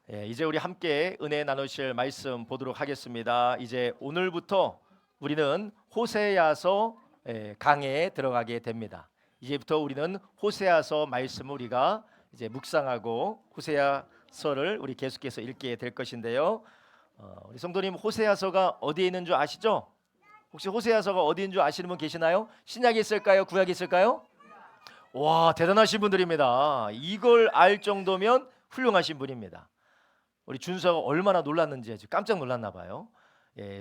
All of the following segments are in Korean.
이제 우리 함께 은혜 나누실 말씀 보도록 하겠습니다. 이제 오늘부터 우리는 호세아서 강해에 들어가게 됩니다. 이제부터 우리는 호세아서 말씀을 우리가 이제 묵상하고 호세아서를 우리 계속해서 읽게 될 것인데요. 우리 성도님, 호세아서가 어디에 있는 줄 아시죠? 혹시 호세아서가 어디 있는 줄 아시는 분 계시나요? 신약에 있을까요? 구약에 있을까요? 와, 대단하신 분들입니다. 이걸 알 정도면 훌륭하신 분입니다. 우리 준서가 얼마나 놀랐는지 깜짝 놀랐나 봐요.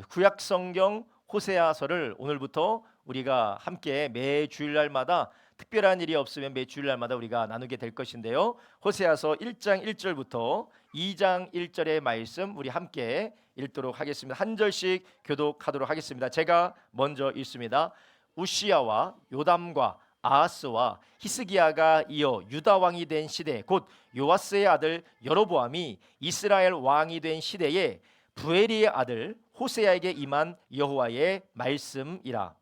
구약 성경 호세아서를 오늘부터 우리가 함께 매 주일날마다 특별한 일이 없으면 매 주일날마다 우리가 나누게 될 것인데요. 호세아서 1장 1절부터 2장 1절의 말씀 우리 함께 읽도록 하겠습니다. 한 절씩 교독하도록 하겠습니다. 제가 먼저 읽습니다. 우시야와 요담과 아하스와 히스기야가 이어 유다 왕이 된 시대, 곧 요아스의 아들 여로보암이 이스라엘 왕이 된 시대에 부엘리의 아들 호세아에게 임한 여호와의 말씀이라.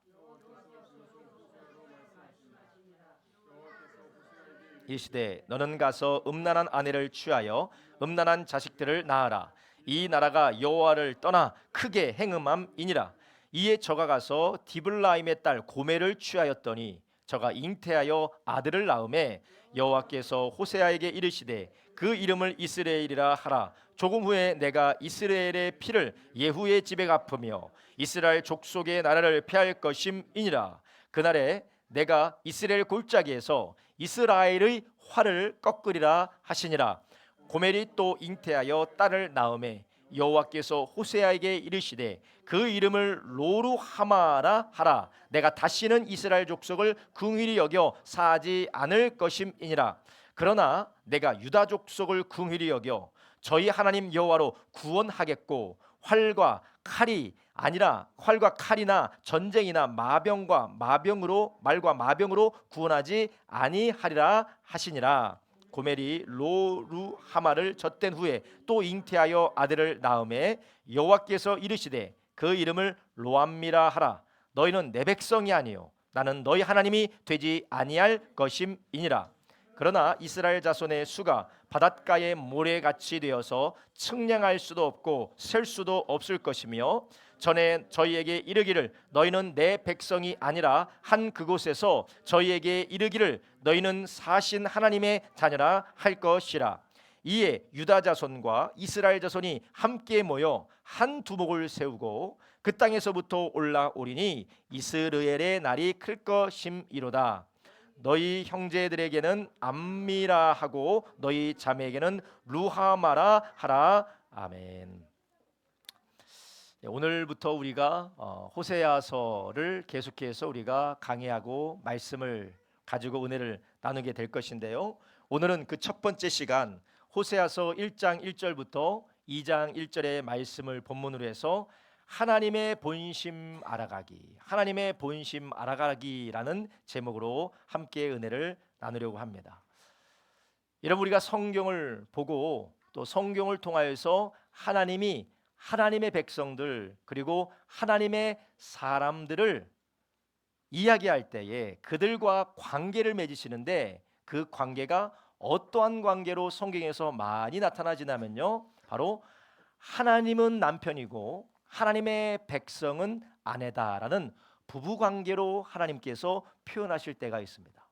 이 시대 너는 가서 음란한 아내를 취하여 음란한 자식들을 낳아라. 이 나라가 여호와를 떠나 크게 행음함이니라. 이에 저가 가서 디블라임의 딸 고멜을 취하였더니 저가 잉태하여 아들을 낳음에 여호와께서 호세아에게 이르시되 그 이름을 이스라엘이라 하라. 조금 후에 내가 이스라엘의 피를 예후의 집에 갚으며 이스라엘 족속의 나라를 폐할 것임이니라. 그날에 내가 이스라엘 골짜기에서 이스라엘의 활을 꺾으리라 하시니라. 고멜이 또 잉태하여 딸을 낳음에 여호와께서 호세아에게 이르시되 그 이름을 로루하마라 하라. 내가 다시는 이스라엘 족속을 긍휼히 여겨 사하지 않을 것임이니라. 그러나 내가 유다 족속을 긍휼히 여겨 저희 하나님 여호와로 구원하겠고 활과 칼이나 전쟁이나 말과 마병으로 구원하지 아니하리라 하시니라. 고멜이 로루하마를 젖된 후에 또 잉태하여 아들을 낳음에 여호와께서 이르시되 그 이름을 로암미라 하라. 너희는 내 백성이 아니요 나는 너희 하나님이 되지 아니할 것임이니라. 그러나 이스라엘 자손의 수가 바닷가의 모래같이 되어서 측량할 수도 없고 셀 수도 없을 것이며 전에 저희에게 이르기를 너희는 내 백성이 아니라 한 그곳에서 저희에게 이르기를 너희는 사신 하나님의 자녀라 할 것이라. 이에 유다 자손과 이스라엘 자손이 함께 모여 한 두목을 세우고 그 땅에서부터 올라오리니 이스라엘의 날이 클 것임이로다. 너희 형제들에게는 암미라 하고 너희 자매에게는 루하마라 하라. 아멘. 오늘부터 우리가 호세아서를 계속해서 우리가 강의하고 말씀을 가지고 은혜를 나누게 될 것인데요. 오늘은 그 첫 번째 시간 호세아서 1장 1절부터 2장 1절의 말씀을 본문으로 해서 하나님의 본심 알아가기라는 제목으로 함께 은혜를 나누려고 합니다. 여러분, 우리가 성경을 보고 또 성경을 통하여서 하나님이 하나님의 백성들 그리고 하나님의 사람들을 이야기할 때에 그들과 관계를 맺으시는데 그 관계가 어떠한 관계로 성경에서 많이 나타나지냐면요, 바로 하나님은 남편이고 하나님의 백성은 아내다라는 부부관계로 하나님께서 표현하실 때가 있습니다.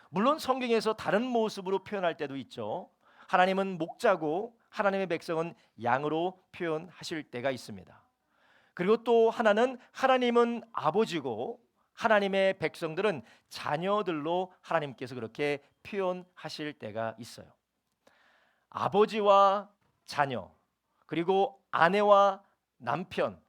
물론 성경에서 다른 모습으로 표현할 때도 있죠. 하나님은 목자고 하나님의 백성은 양으로 표현하실 때가 있습니다. 그리고 또 하나는 하나님은 아버지고 하나님의 백성들은 자녀들로 하나님께서 그렇게 표현하실 때가 있어요. 아버지와 자녀, 그리고 아내와 남편,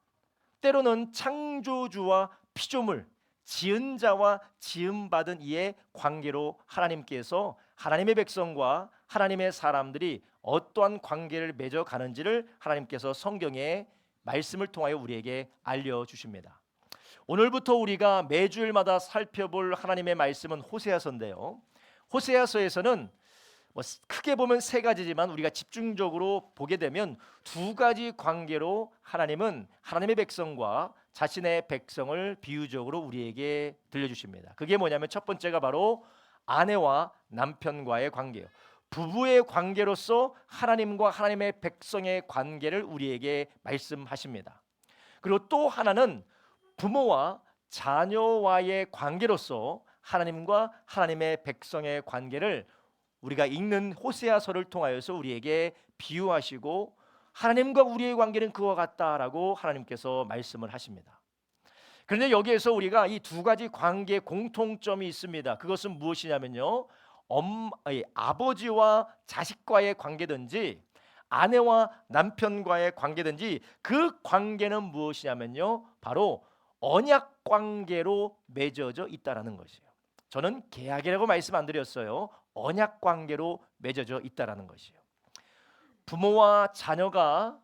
때로는 창조주와 피조물, 지은 자와 지음 받은 이의 관계로 하나님께서 하나님의 백성과 하나님의 사람들이 어떠한 관계를 맺어 가는지를 하나님께서 성경의 말씀을 통하여 우리에게 알려주십니다. 오늘부터 우리가 매주일마다 살펴볼 하나님의 말씀은 호세아서인데요. 호세아서에서는 크게 보면 세 가지지만 우리가 집중적으로 보게 되면 두 가지 관계로 하나님은 하나님의 백성과 자신의 백성을 비유적으로 우리에게 들려주십니다. 그게 뭐냐면 첫 번째가 바로 아내와 남편과의 관계예요. 부부의 관계로서 하나님과 하나님의 백성의 관계를 우리에게 말씀하십니다. 그리고 또 하나는 부모와 자녀와의 관계로서 하나님과 하나님의 백성의 관계를 우리가 읽는 호세아서를 통하여서 우리에게 비유하시고 하나님과 우리의 관계는 그와 같다라고 하나님께서 말씀을 하십니다. 그런데 여기에서 우리가 이 두 가지 관계의 공통점이 있습니다. 그것은 무엇이냐면요, 아버지와 자식과의 관계든지 아내와 남편과의 관계든지 그 관계는 무엇이냐면요, 바로 언약 관계로 맺어져 있다라는 것이에요. 저는 계약이라고 말씀 안 드렸어요. 언약 관계로 맺어져 있다라는 것이에요. 부모와 자녀가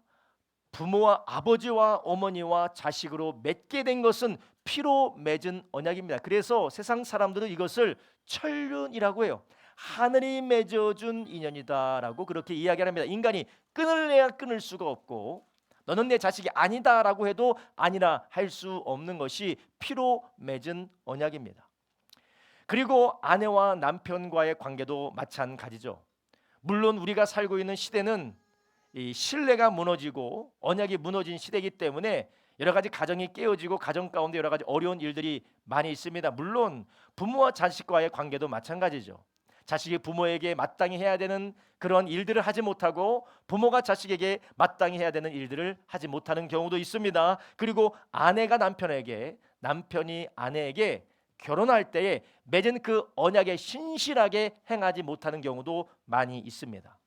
부모와 아버지와 어머니와 자식으로 맺게 된 것은 피로 맺은 언약입니다. 그래서 세상 사람들은 이것을 천륜이라고 해요. 하늘이 맺어준 인연이다라고 그렇게 이야기합니다. 인간이 끊을래야 끊을 수가 없고 너는 내 자식이 아니다라고 해도 아니라 할 수 없는 것이 피로 맺은 언약입니다. 그리고 아내와 남편과의 관계도 마찬가지죠. 물론 우리가 살고 있는 시대는 이 신뢰가 무너지고 언약이 무너진 시대이기 때문에 여러 가지 가정이 깨어지고 가정 가운데 여러 가지 어려운 일들이 많이 있습니다. 물론 부모와 자식과의 관계도 마찬가지죠. 자식이 부모에게 마땅히 해야 되는 그런 일들을 하지 못하고 부모가 자식에게 마땅히 해야 되는 일들을 하지 못하는 경우도 있습니다. 그리고 아내가 남편에게, 남편이 아내에게 결혼할 때에 맺은 그 언약에 신실하게 행하지 못하는 경우도 많이 있습니다.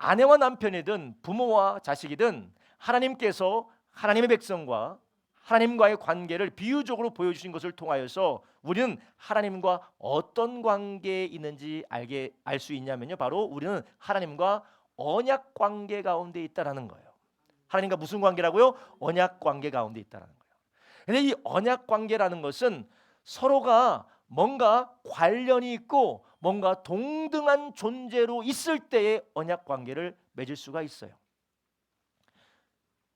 아내와 남편이든 부모와 자식이든 하나님께서 하나님의 백성과 하나님과의 관계를 비유적으로 보여주신 것을 통하여서 우리는 하나님과 어떤 관계에 있는지 알 수 있냐면요, 바로 우리는 하나님과 언약 관계 가운데 있다라는 거예요. 하나님과 무슨 관계라고요? 언약 관계 가운데 있다라는 거예요. 근데 이 언약 관계라는 것은 서로가 뭔가 관련이 있고 뭔가 동등한 존재로 있을 때의 언약 관계를 맺을 수가 있어요.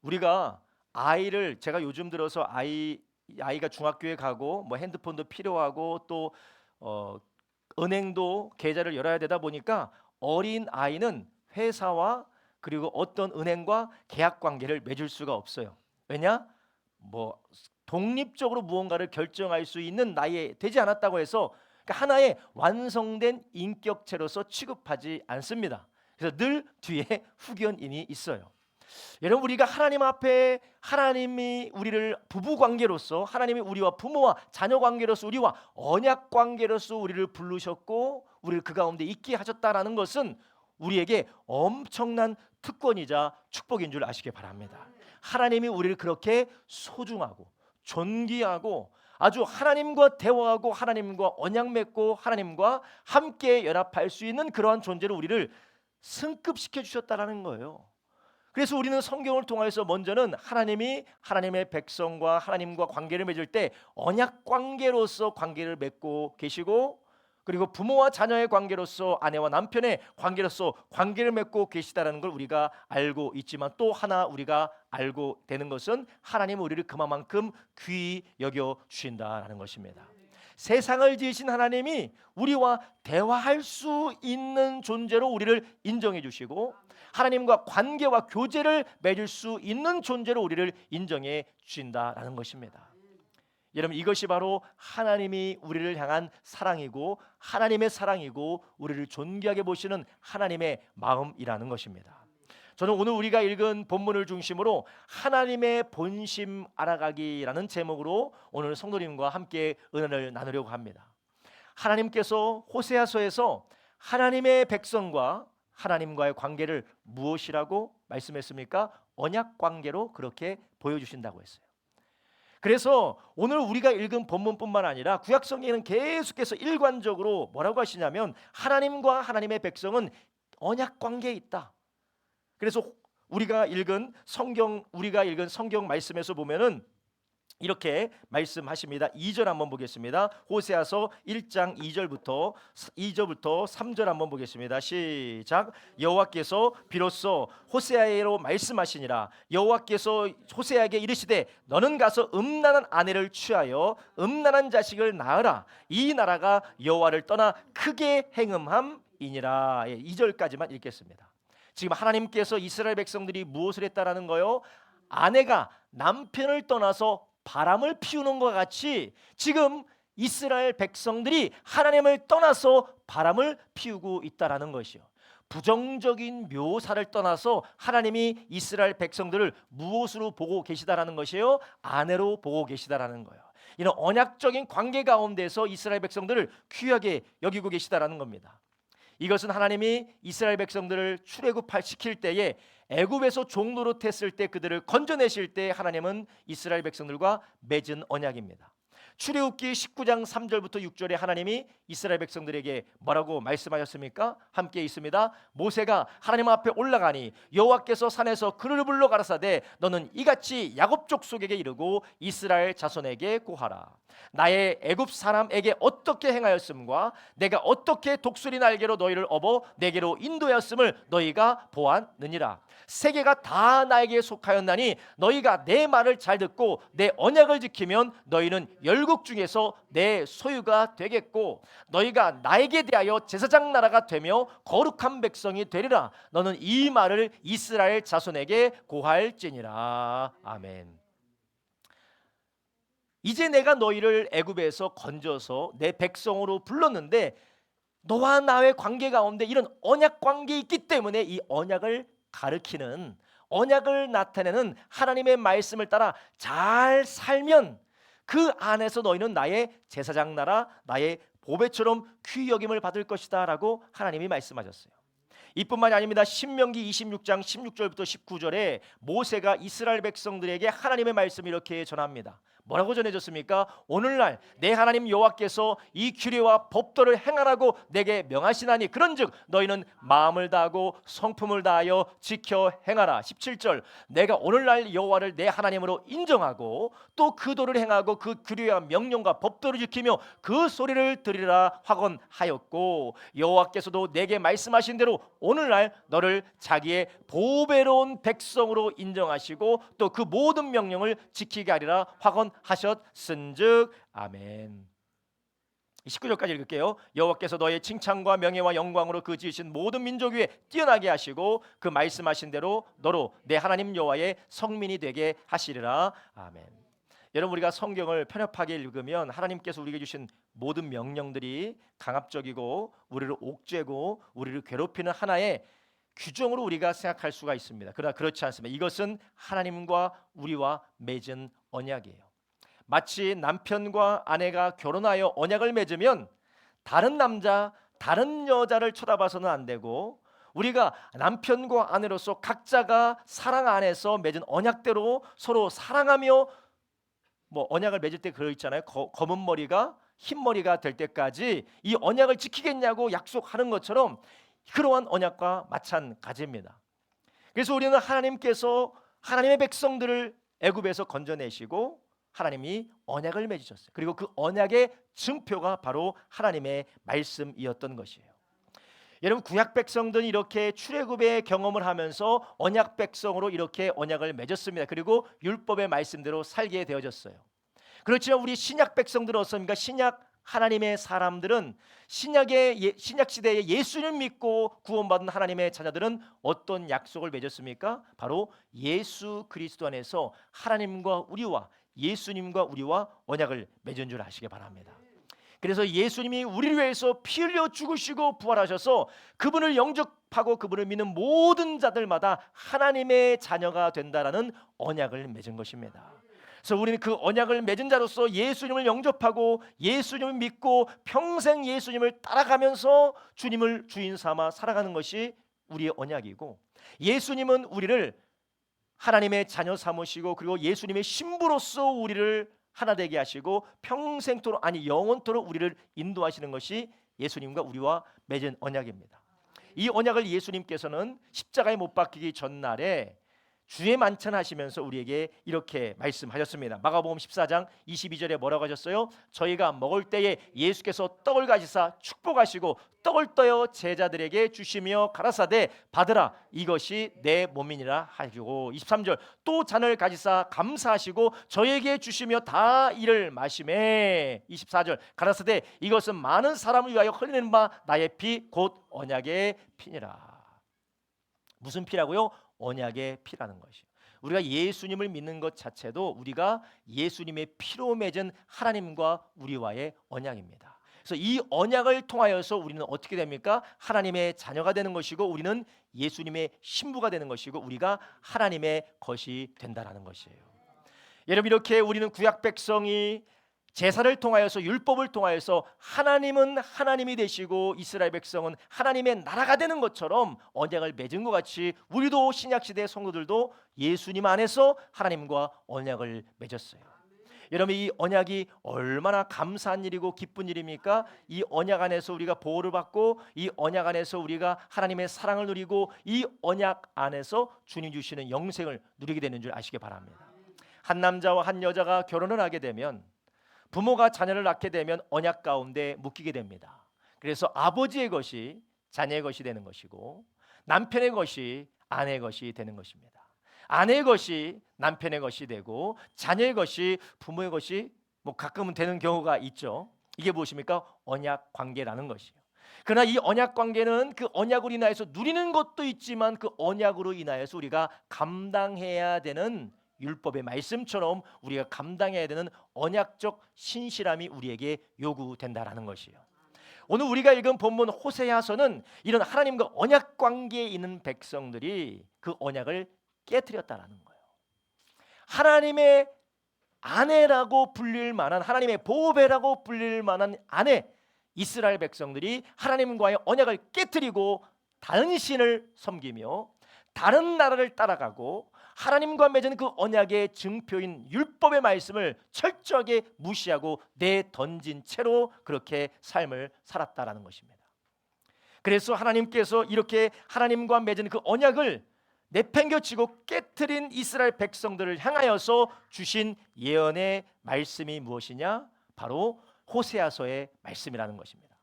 우리가 아이를, 제가 요즘 들어서 아이가 중학교에 가고 뭐 핸드폰도 필요하고 또 은행도 계좌를 열어야 되다 보니까 어린 아이는 회사와 그리고 어떤 은행과 계약 관계를 맺을 수가 없어요. 왜냐? 뭐 독립적으로 무언가를 결정할 수 있는 나이에 되지 않았다고 해서 그러니까 하나의 완성된 인격체로서 취급하지 않습니다. 그래서 늘 뒤에 후견인이 있어요. 여러분, 우리가 하나님 앞에 하나님이 우리를 부부 관계로서, 하나님이 우리와 부모와 자녀 관계로서, 우리와 언약 관계로서 우리를 부르셨고 우리를 그 가운데 있게 하셨다라는 것은 우리에게 엄청난 특권이자 축복인 줄 아시기 바랍니다. 하나님이 우리를 그렇게 소중하고 존귀하고 아주 하나님과 대화하고 하나님과 언약 맺고 하나님과 함께 연합할 수 있는 그러한 존재로 우리를 승급시켜 주셨다라는 거예요. 그래서 우리는 성경을 통해서 먼저는 하나님이 하나님의 백성과 하나님과 관계를 맺을 때 언약 관계로서 관계를 맺고 계시고, 그리고 부모와 자녀의 관계로서 아내와 남편의 관계로서 관계를 맺고 계시다라는 걸 우리가 알고 있지만, 또 하나 우리가 알고 되는 것은 하나님은 우리를 그만큼 귀히 여겨 주신다라는 것입니다. 세상을 지으신 하나님이 우리와 대화할 수 있는 존재로 우리를 인정해 주시고 하나님과 관계와 교제를 맺을 수 있는 존재로 우리를 인정해 주신다라는 것입니다. 여러분, 이것이 바로 하나님이 우리를 향한 사랑이고 하나님의 사랑이고 우리를 존귀하게 보시는 하나님의 마음이라는 것입니다. 저는 오늘 우리가 읽은 본문을 중심으로 하나님의 본심 알아가기라는 제목으로 오늘 성도님과 함께 은혜를 나누려고 합니다. 하나님께서 호세아서에서 하나님의 백성과 하나님과의 관계를 무엇이라고 말씀했습니까? 언약 관계로 그렇게 보여주신다고 했어요. 그래서 오늘 우리가 읽은 본문뿐만 아니라 구약성경에는 계속해서 일관적으로 뭐라고 하시냐면 하나님과 하나님의 백성은 언약 관계에 있다. 그래서 우리가 읽은 성경 말씀에서 보면은 이렇게 말씀하십니다. 2절 한번 보겠습니다. 호세아서 1장 2절부터 3절 한번 보겠습니다. 시작. 여호와께서 비로소 호세아에로 말씀하시니라. 여호와께서 호세아에게 이르시되 너는 가서 음란한 아내를 취하여 음란한 자식을 낳으라. 이 나라가 여호와를 떠나 크게 행음함 이니라. 2절까지만 읽겠습니다. 지금 하나님께서 이스라엘 백성들이 무엇을 했다라는 거요? 아내가 남편을 떠나서 바람을 피우는 것 같이 지금 이스라엘 백성들이 하나님을 떠나서 바람을 피우고 있다라는 것이요. 부정적인 묘사를 떠나서 하나님이 이스라엘 백성들을 무엇으로 보고 계시다라는 것이요? 아내로 보고 계시다라는 거예요. 이런 언약적인 관계 가운데서 이스라엘 백성들을 귀하게 여기고 계시다라는 겁니다. 이것은 하나님이 이스라엘 백성들을 출애굽시킬 때에 애굽에서 종 노릇했을 때 그들을 건져내실 때 하나님은 이스라엘 백성들과 맺은 언약입니다. 출애굽기 19장 3절부터 6절에 하나님이 이스라엘 백성들에게 뭐라고 말씀하셨습니까? 함께 있습니다. 모세가 하나님 앞에 올라가니 여호와께서 산에서 그를 불러 가라사대 너는 이같이 야곱 족속에게 이르고 이스라엘 자손에게 고하라. 나의 애굽 사람에게 어떻게 행하였음과 내가 어떻게 독수리 날개로 너희를 업어 내게로 인도하였음을 너희가 보았느니라. 세계가 다 나에게 속하였나니 너희가 내 말을 잘 듣고 내 언약을 지키면 너희는 열국 중에서 내 소유가 되겠고 너희가 나에게 대하여 제사장 나라가 되며 거룩한 백성이 되리라. 너는 이 말을 이스라엘 자손에게 고할지니라. 아멘. 이제 내가 너희를 애굽에서 건져서 내 백성으로 불렀는데 너와 나의 관계 가운데 이런 언약 관계가 있기 때문에 이 언약을 가르치는, 언약을 나타내는 하나님의 말씀을 따라 잘 살면 그 안에서 너희는 나의 제사장 나라, 나의 보배처럼 귀히 여김을 받을 것이다 라고 하나님이 말씀하셨어요. 이뿐만이 아닙니다. 신명기 26장 16절부터 19절에 모세가 이스라엘 백성들에게 하나님의 말씀을 이렇게 전합니다. 뭐라고 전해줬습니까? 오늘날 내 하나님 여호와께서 이 규례와 법도를 행하라고 내게 명하시나니 그런즉 너희는 마음을 다하고 성품을 다하여 지켜 행하라. 17절 내가 오늘날 여호와를 내 하나님으로 인정하고 또 그 도를 행하고 그 규례와 명령과 법도를 지키며 그 소리를 들으라 확언하였고 여호와께서도 내게 말씀하신 대로 오늘날 너를 자기의 보배로운 백성으로 인정하시고 또 그 모든 명령을 지키게 하리라 확언하셨은즉 아멘. 19절까지 읽을게요. 여호와께서 너의 칭찬과 명예와 영광으로 그 지으신 모든 민족 위에 뛰어나게 하시고 그 말씀하신 대로 너로 내 하나님 여호와의 성민이 되게 하시리라. 아멘. 여러분 우리가 성경을 편협하게 읽으면 하나님께서 우리에게 주신 모든 명령들이 강압적이고 우리를 옥죄고 우리를 괴롭히는 하나의 규정으로 우리가 생각할 수가 있습니다. 그러나 그렇지 않습니다. 이것은 하나님과 우리와 맺은 언약이에요. 마치 남편과 아내가 결혼하여 언약을 맺으면 다른 남자, 다른 여자를 쳐다봐서는 안 되고 우리가 남편과 아내로서 각자가 사랑 안에서 맺은 언약대로 서로 사랑하며 언약을 맺을 때 그러 있잖아요. 검은 머리가 흰 머리가 될 때까지 이 언약을 지키겠냐고 약속하는 것처럼 그러한 언약과 마찬가지입니다. 그래서 우리는 하나님께서 하나님의 백성들을 애굽에서 건져내시고 하나님이 언약을 맺으셨어요. 그리고 그 언약의 증표가 바로 하나님의 말씀이었던 것이에요. 여러분 구약 백성들은 이렇게 출애굽의 경험을 하면서 언약 백성으로 이렇게 언약을 맺었습니다. 그리고 율법의 말씀대로 살게 되어졌어요. 그렇지만 우리 신약 백성들은 어떻습니까? 신약 하나님의 사람들은 신약 시대에 예수를 믿고 구원받은 하나님의 자녀들은 어떤 약속을 맺었습니까? 바로 예수 그리스도 안에서 하나님과 우리와 예수님과 우리와 언약을 맺은 줄 아시기 바랍니다. 그래서 예수님이 우리를 위해서 피 흘려 죽으시고 부활하셔서 그분을 영접하고 그분을 믿는 모든 자들마다 하나님의 자녀가 된다라는 언약을 맺은 것입니다. 그래서 우리는 그 언약을 맺은 자로서 예수님을 영접하고 예수님을 믿고 평생 예수님을 따라가면서 주님을 주인 삼아 살아가는 것이 우리의 언약이고 예수님은 우리를 하나님의 자녀 삼으시고 그리고 예수님의 신부로서 우리를 하나 되게 하시고 평생토록 아니 영원토록 우리를 인도하시는 것이 예수님과 우리와 맺은 언약입니다. 이 언약을 예수님께서는 십자가에 못 박히기 전날에 주의 만찬하시면서 우리에게 이렇게 말씀하셨습니다. 마가복음 14장 22절에 뭐라고 하셨어요? 저희가 먹을 때에 예수께서 떡을 가지사 축복하시고 떡을 떠어 제자들에게 주시며 가라사대 받으라 이것이 내 몸이니라 하시고, 23절 또 잔을 가지사 감사하시고 저에게 주시며 다 이를 마시매, 24절 가라사대 이것은 많은 사람을 위하여 흘리는 바 나의 피 곧 언약의 피니라. 무슨 피라고요? 언약의 피라는 것이요. 우리가 예수님을 믿는 것 자체도 우리가 예수님의 피로 맺은 하나님과 우리와의 언약입니다. 그래서 이 언약을 통하여서 우리는 어떻게 됩니까? 하나님의 자녀가 되는 것이고 우리는 예수님의 신부가 되는 것이고 우리가 하나님의 것이 된다라는 것이에요. 여러분, 이렇게 우리는 구약 백성이 제사를 통하여서 율법을 통하여서 하나님은 하나님이 되시고 이스라엘 백성은 하나님의 나라가 되는 것처럼 언약을 맺은 것 같이 우리도 신약시대 성도들도 예수님 안에서 하나님과 언약을 맺었어요. 여러분, 이 언약이 얼마나 감사한 일이고 기쁜 일입니까? 이 언약 안에서 우리가 보호를 받고 이 언약 안에서 우리가 하나님의 사랑을 누리고 이 언약 안에서 주님 주시는 영생을 누리게 되는 줄 아시기 바랍니다. 한 남자와 한 여자가 결혼을 하게 되면, 부모가 자녀를 낳게 되면 언약 가운데 묶이게 됩니다. 그래서 아버지의 것이 자녀의 것이 되는 것이고 남편의 것이 아내의 것이 되는 것입니다. 아내의 것이 남편의 것이 되고 자녀의 것이 부모의 것이 가끔은 되는 경우가 있죠. 이게 무엇입니까? 언약 관계라는 것이에요. 그러나 이 언약 관계는 그 언약으로 인하여서 누리는 것도 있지만 그 언약으로 인하여서 우리가 감당해야 되는 율법의 말씀처럼 우리가 감당해야 되는 언약적 신실함이 우리에게 요구된다라는 것이에요. 오늘 우리가 읽은 본문 호세아서는 이런 하나님과 언약 관계에 있는 백성들이 그 언약을 깨뜨렸다라는 거예요. 하나님의 아내라고 불릴 만한, 하나님의 보배라고 불릴 만한 아내 이스라엘 백성들이 하나님과의 언약을 깨뜨리고 다른 신을 섬기며 다른 나라를 따라가고 하나님과 맺은 그 언약의 증표인 율법의 말씀을 철저하게 무시하고 내던진 채로 그렇게 삶을 살았다라는 것입니다. 그래서 하나님께서 이렇게 하나님과 맺은 그 언약을 내팽겨치고 깨트린 이스라엘 백성들을 향하여서 주신 예언의 말씀이 무엇이냐? 바로 호세아서의 말씀이라는 것입니다.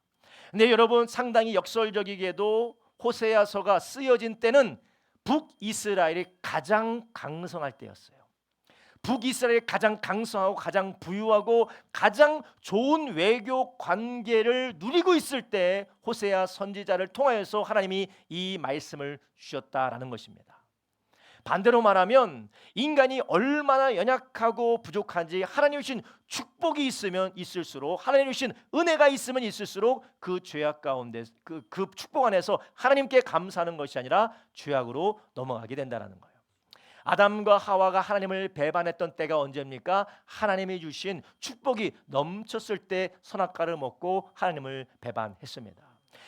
근데 여러분, 상당히 역설적이게도 호세아서가 쓰여진 때는 북이스라엘이 가장 강성할 때였어요. 북이스라엘이 가장 강성하고 가장 부유하고 가장 좋은 외교 관계를 누리고 있을 때 호세아 선지자를 통하여서 하나님이 이 말씀을 주셨다라는 것입니다. 반대로 말하면 인간이 얼마나 연약하고 부족한지 하나님 주신 축복이 있으면 있을수록, 하나님 주신 은혜가 있으면 있을수록 그 죄악 가운데 그 축복 안에서 하나님께 감사하는 것이 아니라 죄악으로 넘어가게 된다는 거예요. 아담과 하와가 하나님을 배반했던 때가 언제입니까? 하나님이 주신 축복이 넘쳤을 때 선악과를 먹고 하나님을 배반했습니다.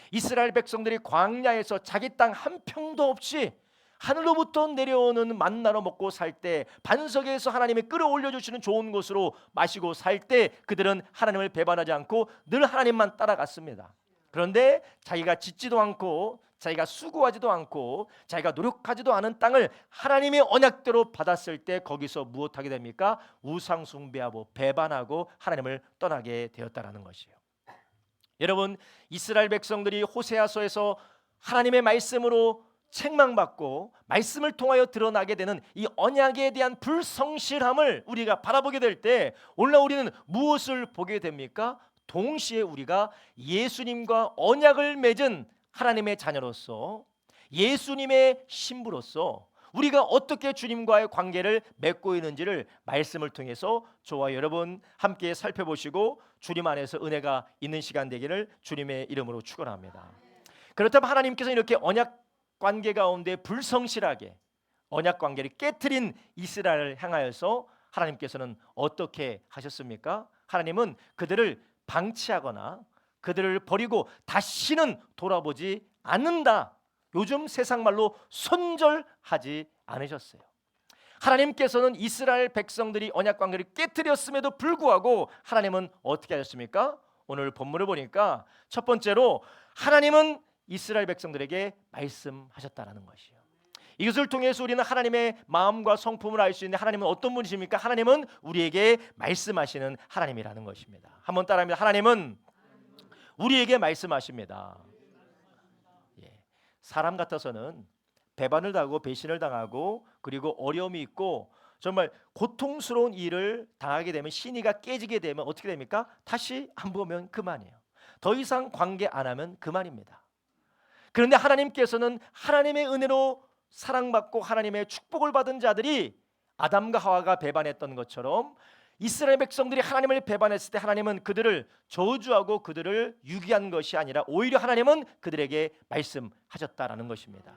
이스라엘 백성들이 광야에서 자기 땅 한 평도 없이 하늘로부터 내려오는 만나로 먹고 살 때, 반석에서 하나님이 끌어올려 주시는 좋은 것으로 마시고 살 때 그들은 하나님을 배반하지 않고 늘 하나님만 따라갔습니다. 그런데 자기가 짓지도 않고 자기가 수고하지도 않고 자기가 노력하지도 않은 땅을 하나님의 언약대로 받았을 때 거기서 무엇하게 됩니까? 우상 숭배하고 배반하고 하나님을 떠나게 되었다라는 것이에요. 여러분, 이스라엘 백성들이 호세아서에서 하나님의 말씀으로 책망받고 말씀을 통하여 드러나게 되는 이 언약에 대한 불성실함을 우리가 바라보게 될 때 오늘 우리는 무엇을 보게 됩니까? 동시에 우리가 예수님과 언약을 맺은 하나님의 자녀로서, 예수님의 신부로서 우리가 어떻게 주님과의 관계를 맺고 있는지를 말씀을 통해서 저와 여러분 함께 살펴보시고 주님 안에서 은혜가 있는 시간 되기를 주님의 이름으로 축원합니다. 그렇다면 하나님께서 이렇게 언약 관계 가운데 불성실하게 언약 관계를 깨트린 이스라엘을 향하여서 하나님께서는 어떻게 하셨습니까? 하나님은 그들을 방치하거나 그들을 버리고 다시는 돌아보지 않는다. 요즘 세상 말로 손절하지 않으셨어요. 하나님께서는 이스라엘 백성들이 언약 관계를 깨트렸음에도 불구하고 하나님은 어떻게 하셨습니까? 오늘 본문을 보니까 첫 번째로 하나님은 이스라엘 백성들에게 말씀하셨다라는 것이에요. 이것을 통해서 우리는 하나님의 마음과 성품을 알 수 있는데, 하나님은 어떤 분이십니까? 하나님은 우리에게 말씀하시는 하나님이라는 것입니다. 한번 따라합니다. 하나님은 우리에게 말씀하십니다. 예. 사람 같아서는 배반을 당하고 배신을 당하고 그리고 어려움이 있고 정말 고통스러운 일을 당하게 되면, 신의가 깨지게 되면 어떻게 됩니까? 다시 안 보면 그만이에요. 더 이상 관계 안 하면 그만입니다. 그런데 하나님께서는 하나님의 은혜로 사랑받고 하나님의 축복을 받은 자들이 아담과 하와가 배반했던 것처럼 이스라엘 백성들이 하나님을 배반했을 때 하나님은 그들을 저주하고 그들을 유기한 것이 아니라 오히려 하나님은 그들에게 말씀하셨다라는 것입니다.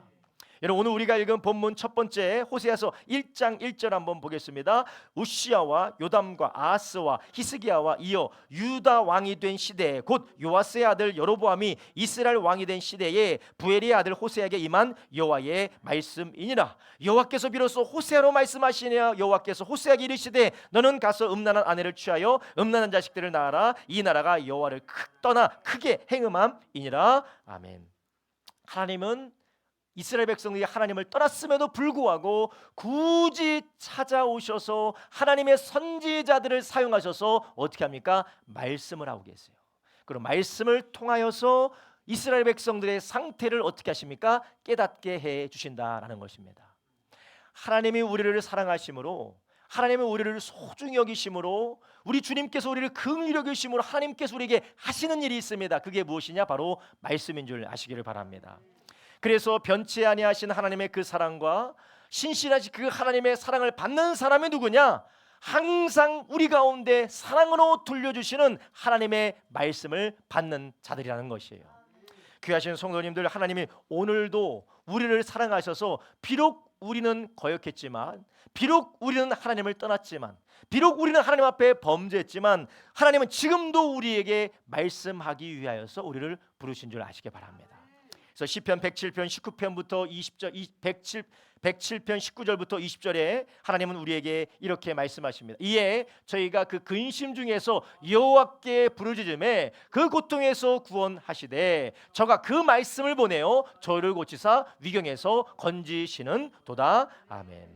여러분, 오늘 우리가 읽은 본문 첫 번째 호세아서 1장 1절 한번 보겠습니다. 우시야와 요담과 아하스와 히스기야와 이어 유다 왕이 된 시대에, 곧 요아스의 아들 여로보암이 이스라엘 왕이 된 시대에 부엘의 아들 호세아에게 임한 여호와의 말씀이니라. 여호와께서 비로소 호세아로 말씀하시냐. 여호와께서 호세아에게 이르시되 너는 가서 음란한 아내를 취하여 음란한 자식들을 낳아라. 이 나라가 여호와를 떠나 크게 행음함이니라. 아멘. 하나님은 이스라엘 백성들이 하나님을 떠났음에도 불구하고 굳이 찾아오셔서 하나님의 선지자들을 사용하셔서 어떻게 합니까? 말씀을 하고 계세요. 그리고 말씀을 통하여서 이스라엘 백성들의 상태를 어떻게 하십니까? 깨닫게 해 주신다라는 것입니다. 하나님이 우리를 사랑하심으로, 하나님이 우리를 소중히 여기심으로, 우리 주님께서 우리를 긍휼히 여기심으로 하나님께서 우리에게 하시는 일이 있습니다. 그게 무엇이냐? 바로 말씀인 줄 아시기를 바랍니다. 그래서 변치 아니하신 하나님의 그 사랑과 신실하신 그 하나님의 사랑을 받는 사람이 누구냐? 항상 우리 가운데 사랑으로 들려주시는 하나님의 말씀을 받는 자들이라는 것이에요. 귀하신 성도님들, 하나님이 오늘도 우리를 사랑하셔서 비록 우리는 거역했지만, 비록 우리는 하나님을 떠났지만, 비록 우리는 하나님 앞에 범죄했지만 하나님은 지금도 우리에게 말씀하기 위하여서 우리를 부르신 줄 아시기 바랍니다. 그래서 시편 107편 19편부터 20절, 107편 19절부터 20절에 하나님은 우리에게 이렇게 말씀하십니다. 이에 저희가 그 근심 중에서 여호와께 부르짖음에 그 고통에서 구원하시되 저가 그 말씀을 보내어 저를 고치사 위경에서 건지시는 도다. 아멘.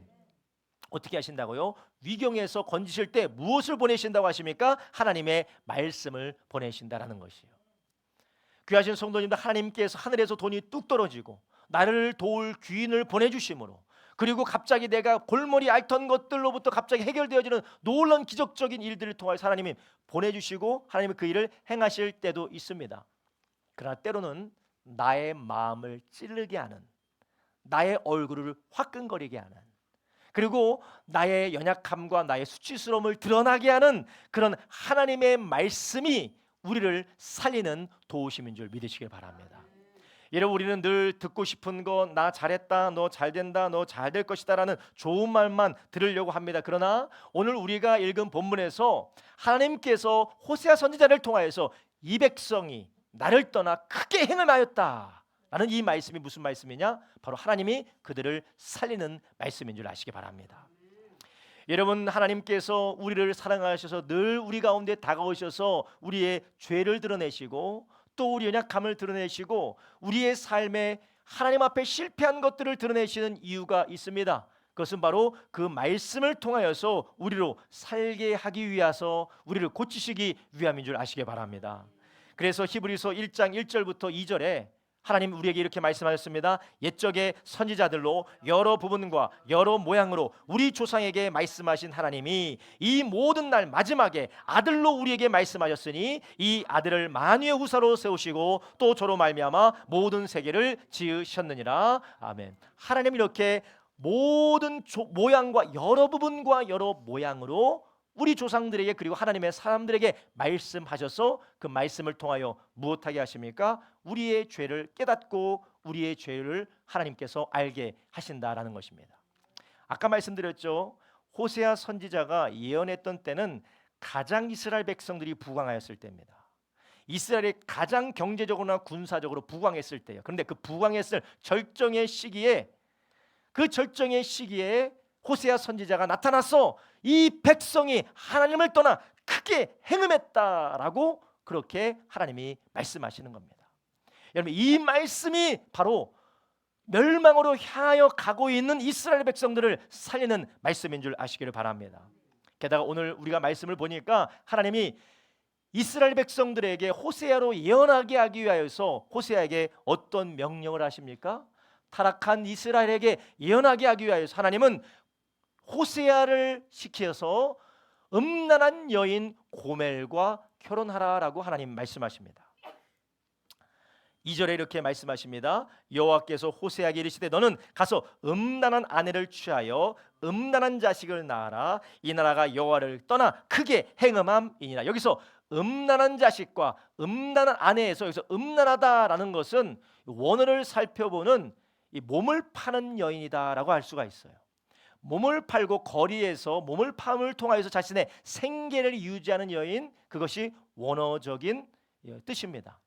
어떻게 하신다고요? 위경에서 건지실 때 무엇을 보내신다고 하십니까? 하나님의 말씀을 보내신다라는 것이에요. 귀하신 성도님들, 하나님께서 하늘에서 돈이 뚝 떨어지고 나를 도울 귀인을 보내주심으로, 그리고 갑자기 내가 골머리 앓던 것들로부터 갑자기 해결되어지는 놀라운 기적적인 일들을 통하여 하나님이 보내주시고 하나님이 그 일을 행하실 때도 있습니다. 그러나 때로는 나의 마음을 찌르게 하는, 나의 얼굴을 화끈거리게 하는, 그리고 나의 연약함과 나의 수치스러움을 드러나게 하는 그런 하나님의 말씀이 우리를 살리는 도우심인 줄 믿으시길 바랍니다. 여러분, 우리는 늘 듣고 싶은 거, 나 잘했다, 너 잘된다, 너 잘될 것이다 라는 좋은 말만 들으려고 합니다. 그러나 오늘 우리가 읽은 본문에서 하나님께서 호세아 선지자를 통하여서 이 백성이 나를 떠나 크게 행음하였다 라는 이 말씀이 무슨 말씀이냐? 바로 하나님이 그들을 살리는 말씀인 줄 아시기 바랍니다. 여러분, 하나님께서 우리를 사랑하셔서 늘 우리 가운데 다가오셔서 우리의 죄를 드러내시고 또 우리 연약함을 드러내시고 우리의 삶에 하나님 앞에 실패한 것들을 드러내시는 이유가 있습니다. 그것은 바로 그 말씀을 통하여서 우리로 살게 하기 위해서, 우리를 고치시기 위함인 줄 아시기 바랍니다. 그래서 히브리서 1장 1절부터 2절에 하나님 우리에게 이렇게 말씀하셨습니다. 옛적의 선지자들로 여러 부분과 여러 모양으로 우리 조상에게 말씀하신 하나님이 이 모든 날 마지막에 아들로 우리에게 말씀하셨으니 이 아들을 만유의 후사로 세우시고 또 저로 말미암아 모든 세계를 지으셨느니라. 아멘. 하나님이 이렇게 모든 모양과 여러 부분과 여러 모양으로 우리 조상들에게, 그리고 하나님의 사람들에게 말씀하셔서 그 말씀을 통하여 무엇하게 하십니까? 우리의 죄를 깨닫고 우리의 죄를 하나님께서 알게 하신다라는 것입니다. 아까 말씀드렸죠. 호세아 선지자가 예언했던 때는 가장 이스라엘 백성들이 부강하였을 때입니다. 이스라엘이 가장 경제적으로나 군사적으로 부강했을 때예요. 그런데 그 부강했을 절정의 시기에, 그 절정의 시기에 호세아 선지자가 나타나서 이 백성이 하나님을 떠나 크게 행음했다라고 그렇게 하나님이 말씀하시는 겁니다. 여러분, 이 말씀이 바로 멸망으로 향하여 가고 있는 이스라엘 백성들을 살리는 말씀인 줄 아시기를 바랍니다. 게다가 오늘 우리가 말씀을 보니까 하나님이 이스라엘 백성들에게 호세아로 예언하게 하기 위하여서 호세아에게 어떤 명령을 하십니까? 타락한 이스라엘에게 예언하게 하기 위하여서 하나님은 호세아를 시켜서 음란한 여인 고멜과 결혼하라라고 하나님 말씀하십니다. 2절에 이렇게 말씀하십니다. 여호와께서 호세아에게 이르시되 너는 가서 음란한 아내를 취하여 음란한 자식을 낳아라. 이 나라가 여호와를 떠나 크게 행음함이니라. 여기서 음란한 자식과 음란한 아내에서 여기서 음란하다라는 것은 원어를 살펴보는 이 몸을 파는 여인이다라고 할 수가 있어요. 몸을 팔고 거리에서 몸을 팜을 통하여서 자신의 생계를 유지하는 여인, 그것이 원어적인 뜻입니다.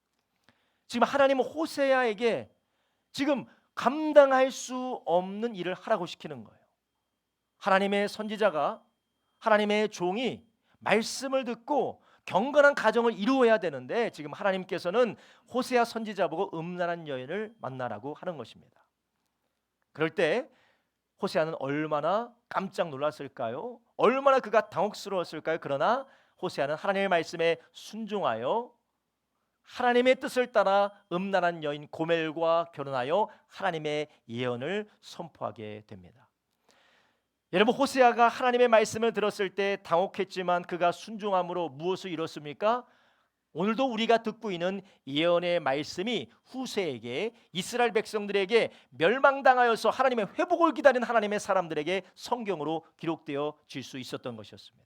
지금 하나님은 호세아에게 지금 감당할 수 없는 일을 하라고 시키는 거예요. 하나님의 선지자가, 하나님의 종이 말씀을 듣고 경건한 가정을 이루어야 되는데 지금 하나님께서는 호세아 선지자 보고 음란한 여인을 만나라고 하는 것입니다. 그럴 때 호세아는 얼마나 깜짝 놀랐을까요? 얼마나 그가 당혹스러웠을까요? 그러나 호세아는 하나님의 말씀에 순종하여 하나님의 뜻을 따라 음란한 여인 고멜과 결혼하여 하나님의 예언을 선포하게 됩니다. 여러분, 호세아가 하나님의 말씀을 들었을 때 당혹했지만 그가 순종함으로 무엇을 이뤘습니까? 오늘도 우리가 듣고 있는 예언의 말씀이 후세에게, 이스라엘 백성들에게 멸망당하여서 하나님의 회복을 기다리는 하나님의 사람들에게 성경으로 기록되어질 수 있었던 것이었습니다.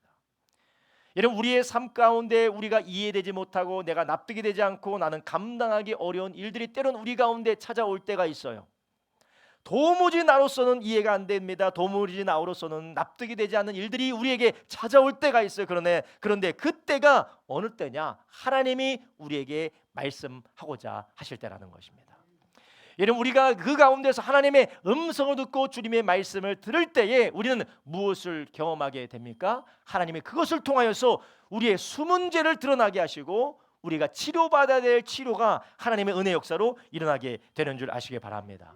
여러분, 우리의 삶 가운데 우리가 이해되지 못하고 내가 납득이 되지 않고 나는 감당하기 어려운 일들이 때로는 우리 가운데 찾아올 때가 있어요. 도무지 나로서는 이해가 안 됩니다. 도무지 나로서는 납득이 되지 않는 일들이 우리에게 찾아올 때가 있어요. 그런데 그때가 어느 때냐? 하나님이 우리에게 말씀하고자 하실 때라는 것입니다. 여러분, 우리가 그 가운데서 하나님의 음성을 듣고 주님의 말씀을 들을 때에 우리는 무엇을 경험하게 됩니까? 하나님이 그것을 통하여서 우리의 숨은 죄를 드러나게 하시고 우리가 치료받아야 될 치료가 하나님의 은혜 역사로 일어나게 되는 줄 아시기 바랍니다.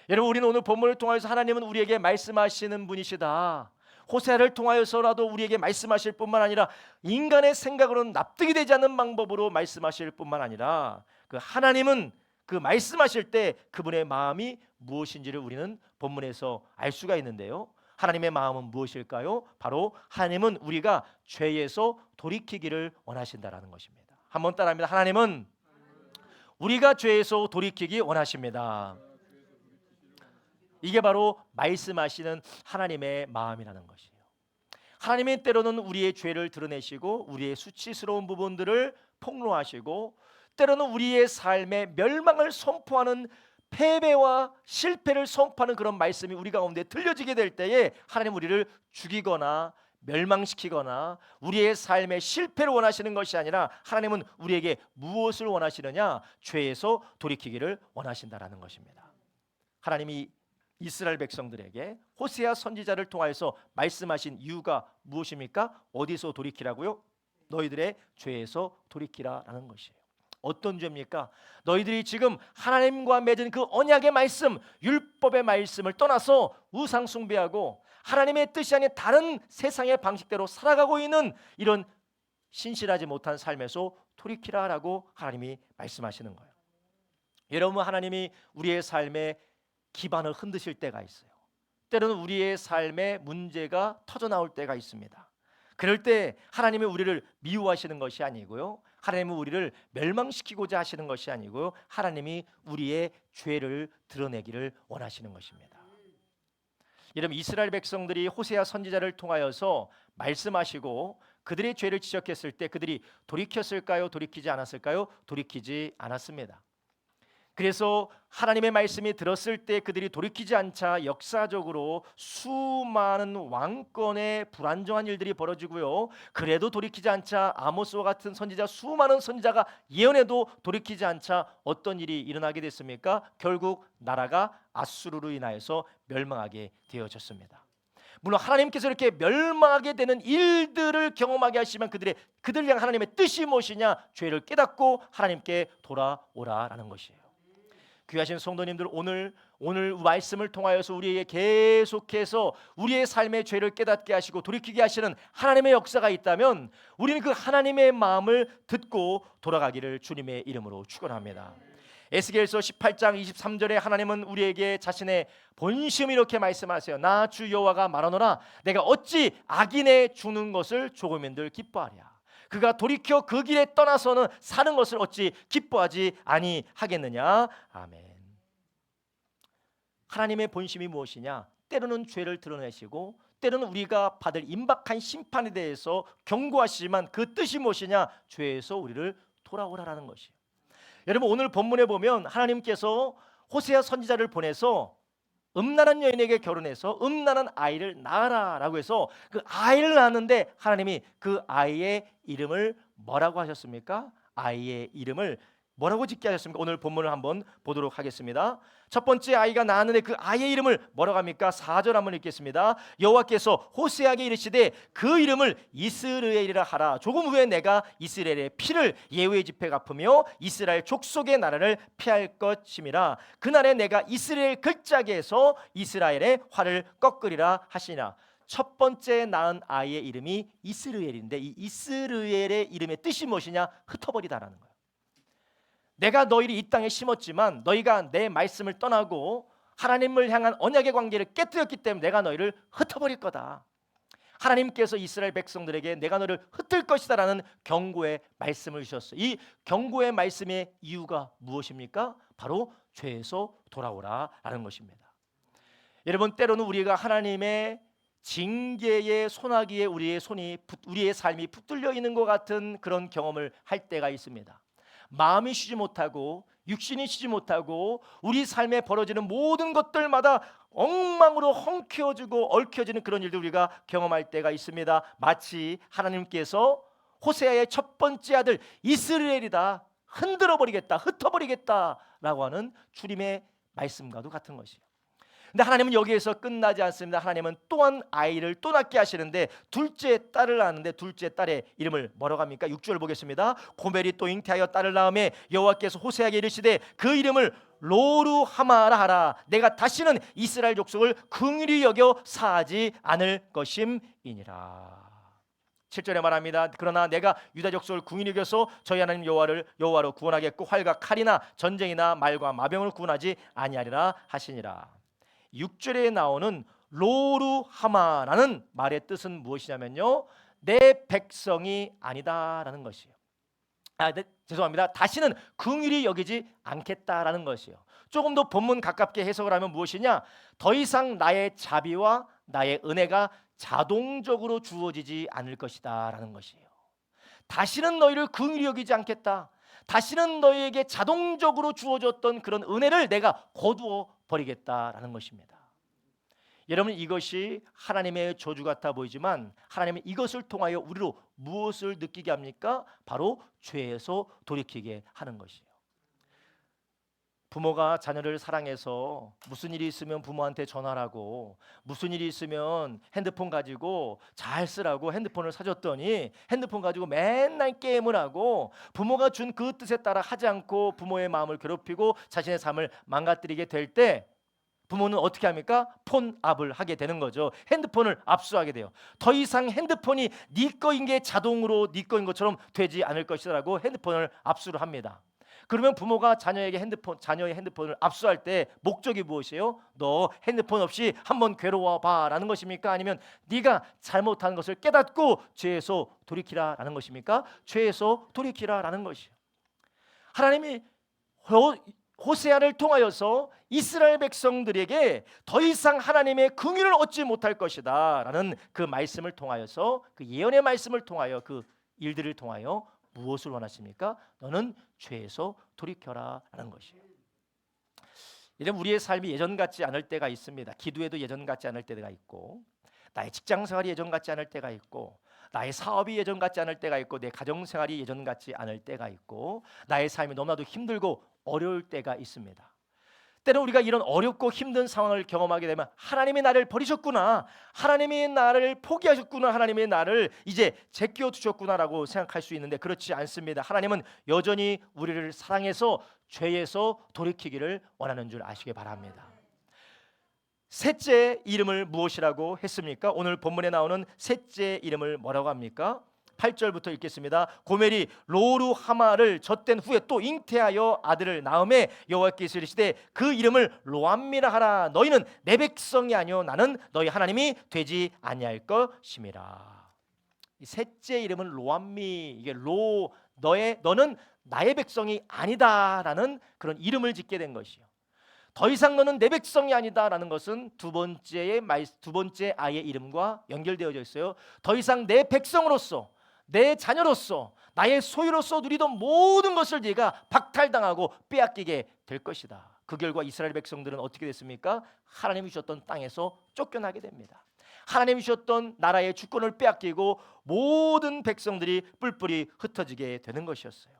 여러분, 우리는 오늘 본문을 통해서 하나님은 우리에게 말씀하시는 분이시다. 호세아를 통하여서라도 우리에게 말씀하실 뿐만 아니라 인간의 생각으로는 납득이 되지 않는 방법으로 말씀하실 뿐만 아니라 그 하나님은 그 말씀하실 때 그분의 마음이 무엇인지를 우리는 본문에서 알 수가 있는데요. 하나님의 마음은 무엇일까요? 바로 하나님은 우리가 죄에서 돌이키기를 원하신다라는 것입니다. 한번 따라합니다. 하나님은 우리가 죄에서 돌이키기 원하십니다. 이게 바로 말씀하시는 하나님의 마음이라는 것이에요. 하나님은 때로는 우리의 죄를 드러내시고 우리의 수치스러운 부분들을 폭로하시고 때로는 우리의 삶의 멸망을 선포하는 패배와 실패를 선포하는 그런 말씀이 우리 가운데 들려지게 될 때에 하나님 우리를 죽이거나 멸망시키거나 우리의 삶의 실패를 원하시는 것이 아니라 하나님은 우리에게 무엇을 원하시느냐? 죄에서 돌이키기를 원하신다라는 것입니다. 하나님이 이스라엘 백성들에게 호세아 선지자를 통하여서 말씀하신 이유가 무엇입니까? 어디서 돌이키라고요? 너희들의 죄에서 돌이키라라는 것이에요. 어떤 죄입니까? 너희들이 지금 하나님과 맺은 그 언약의 말씀, 율법의 말씀을 떠나서 우상 숭배하고 하나님의 뜻이 아닌 다른 세상의 방식대로 살아가고 있는 이런 신실하지 못한 삶에서 돌이키라라고 하나님이 말씀하시는 거예요. 여러분, 하나님이 우리의 삶에 기반을 흔드실 때가 있어요. 때로는 우리의 삶에 문제가 터져 나올 때가 있습니다. 그럴 때 하나님이 우리를 미워하시는 것이 아니고요, 하나님은 우리를 멸망시키고자 하시는 것이 아니고요, 하나님이 우리의 죄를 드러내기를 원하시는 것입니다. 여러분, 이스라엘 백성들이 호세아 선지자를 통하여서 말씀하시고 그들의 죄를 지적했을 때 그들이 돌이켰을까요? 돌이키지 않았을까요? 돌이키지 않았습니다. 그래서 하나님의 말씀이 들었을 때 그들이 돌이키지 않자 역사적으로 수많은 왕권의 불안정한 일들이 벌어지고요, 그래도 돌이키지 않자 아모스와 같은 선지자, 수많은 선지자가 예언해도 돌이키지 않자 어떤 일이 일어나게 됐습니까? 결국 나라가 아수르로 인하여서 멸망하게 되어졌습니다. 물론 하나님께서 이렇게 멸망하게 되는 일들을 경험하게 하시면 그들 향한 하나님의 뜻이 무엇이냐? 죄를 깨닫고 하나님께 돌아오라라는 것이에요. 귀하신 성도님들, 오늘 오늘 말씀을 통하여서 우리에게 계속해서 우리의 삶의 죄를 깨닫게 하시고 돌이키게 하시는 하나님의 역사가 있다면 우리는 그 하나님의 마음을 듣고 돌아가기를 주님의 이름으로 축원합니다. 에스겔서 18장 23절에 하나님은 우리에게 자신의 본심 이렇게 말씀하세요. 나 주 여호와가 말하노라 내가 어찌 악인의 죽는 것을 조금인들 기뻐하랴. 그가 돌이켜 그 길에 떠나서는 사는 것을 어찌 기뻐하지 아니하겠느냐. 아멘. 하나님의 본심이 무엇이냐? 때로는 죄를 드러내시고 때로는 우리가 받을 임박한 심판에 대해서 경고하시지만 그 뜻이 무엇이냐? 죄에서 우리를 돌아오라라는 것이에요. 여러분 오늘 본문에 보면 하나님께서 호세아 선지자를 보내서 음란한 여인에게 결혼해서 음란한 아이를 낳아라라고 해서 그 아이를 낳았는데 하나님이 그 아이의 이름을 뭐라고 하셨습니까? 아이의 이름을 뭐라고 짓게 하셨습니까? 오늘 본문을 한번 보도록 하겠습니다. 첫 번째 아이가 낳았는데 그 아이의 이름을 뭐라고 합니까? 4절 한번 읽겠습니다. 여호와께서 호세아에게 이르시되 그 이름을 이스라엘이라 하라. 조금 후에 내가 이스라엘의 피를 예후의 집에 갚으며 이스라엘 족속의 나라를 피할 것임이라. 그날에 내가 이스라엘 글자기에서 이스라엘의 활을 꺾으리라 하시나. 첫 번째 낳은 아이의 이름이 이스라엘인데 이 이스라엘의 이름의 뜻이 무엇이냐? 흩어버리다라는 거예요. 내가 너희를 이 땅에 심었지만 너희가 내 말씀을 떠나고 하나님을 향한 언약의 관계를 깨뜨렸기 때문에 내가 너희를 흩어버릴 거다. 하나님께서 이스라엘 백성들에게 내가 너를 흩을 것이다 라는 경고의 말씀을 주셨어요. 이 경고의 말씀의 이유가 무엇입니까? 바로 죄에서 돌아오라라는 것입니다. 여러분 때로는 우리가 하나님의 징계의 소나기에 우리의 삶이 붙들려 있는 것 같은 그런 경험을 할 때가 있습니다. 마음이 쉬지 못하고 육신이 쉬지 못하고 우리 삶에 벌어지는 모든 것들마다 엉망으로 엉켜지고 얽혀지는 그런 일들 우리가 경험할 때가 있습니다. 마치 하나님께서 호세아의 첫 번째 아들 이스라엘이다 흔들어버리겠다 흩어버리겠다라고 하는 주님의 말씀과도 같은 것이에요. 근데 하나님은 여기에서 끝나지 않습니다. 하나님은 또한 아이를 또 낳게 하시는데 둘째 딸을 낳았는데 둘째 딸의 이름을 뭐라고 합니까? 6절 보겠습니다. 고멜이 또 잉태하여 딸을 낳음에 여호와께서 호세아에게 이르시되 그 이름을 로루하마라 하라. 내가 다시는 이스라엘 족속을 긍휼히 여겨 사하지 않을 것임이니라. 7절에 말합니다. 그러나 내가 유다 족속을 긍휼히 여겨서 저희 하나님 여호와로 구원하겠고 활과 칼이나 전쟁이나 말과 마병으로 구원하지 아니하리라 하시니라. 6절에 나오는 로루하마라는 말의 뜻은 무엇이냐면요, 내 백성이 아니다라는 것이에요. 죄송합니다. 다시는 긍휼히 여기지 않겠다라는 것이에요. 조금 더 본문 가깝게 해석을 하면 무엇이냐, 더 이상 나의 자비와 나의 은혜가 자동적으로 주어지지 않을 것이다라는 것이에요. 다시는 너희를 긍휼히 여기지 않겠다. 다시는 너희에게 자동적으로 주어졌던 그런 은혜를 내가 거두어 버리겠다라는 것입니다. 여러분 이것이 하나님의 저주 같아 보이지만 하나님은 이것을 통하여 우리로 무엇을 느끼게 합니까? 바로 죄에서 돌이키게 하는 것이에요. 부모가 자녀를 사랑해서 무슨 일이 있으면 부모한테 전화하고 무슨 일이 있으면 핸드폰 가지고 잘 쓰라고 핸드폰을 사줬더니 핸드폰 가지고 맨날 게임을 하고 부모가 준 그 뜻에 따라 하지 않고 부모의 마음을 괴롭히고 자신의 삶을 망가뜨리게 될 때 부모는 어떻게 합니까? 폰압을 하게 되는 거죠. 핸드폰을 압수하게 돼요. 더 이상 핸드폰이 네 거인 게 자동으로 네 거인 것처럼 되지 않을 것이라고 핸드폰을 압수를 합니다. 그러면 부모가 자녀의 핸드폰을 압수할 때 목적이 무엇이에요? 너 핸드폰 없이 한번 괴로워봐 라는 것입니까? 아니면 네가 잘못한 것을 깨닫고 죄에서 돌이키라라는 것입니까? 죄에서 돌이키라라는 것이에요. 하나님이 호세아를 통하여서 이스라엘 백성들에게 더 이상 하나님의 긍휼을 얻지 못할 것이다 라는 그 말씀을 통하여서, 그 예언의 말씀을 통하여, 그 일들을 통하여 무엇을 원하십니까? 너는 죄에서 돌이켜라 라는 것이에요. 이런 우리의 삶이 예전 같지 않을 때가 있습니다. 기도에도 예전 같지 않을 때가 있고, 나의 직장 생활이 예전 같지 않을 때가 있고, 나의 사업이 예전 같지 않을 때가 있고, 내 가정 생활이 예전 같지 않을 때가 있고, 나의 삶이 너무나도 힘들고 어려울 때가 있습니다. 때로 우리가 이런 어렵고 힘든 상황을 경험하게 되면 하나님이 나를 버리셨구나, 하나님이 나를 포기하셨구나, 하나님이 나를 이제 제껴 두셨구나라고 생각할 수 있는데 그렇지 않습니다. 하나님은 여전히 우리를 사랑해서 죄에서 돌이키기를 원하는 줄 아시기 바랍니다. 셋째 이름을 무엇이라고 했습니까? 오늘 본문에 나오는 셋째 이름을 뭐라고 합니까? 8절부터 읽겠습니다. 고멜이 로루하마를 젖된 후에 또 잉태하여 아들을 낳음에 여호와께서 이르시되 그 이름을 로암미라 하라. 너희는 내 백성이 아니요 나는 너희 하나님이 되지 아니할 것임이라. 이 셋째 이름은 로암미, 이게 너는 나의 백성이 아니다라는 그런 이름을 짓게 된 것이요. 더 이상 너는 내 백성이 아니다라는 것은 두 번째 아이의 이름과 연결되어져 있어요. 더 이상 내 백성으로서, 내 자녀로서, 나의 소유로서 누리던 모든 것을 네가 박탈당하고 빼앗기게 될 것이다. 그 결과 이스라엘 백성들은 어떻게 됐습니까? 하나님이 주셨던 땅에서 쫓겨나게 됩니다. 하나님이 주셨던 나라의 주권을 빼앗기고 모든 백성들이 뿔뿔이 흩어지게 되는 것이었어요.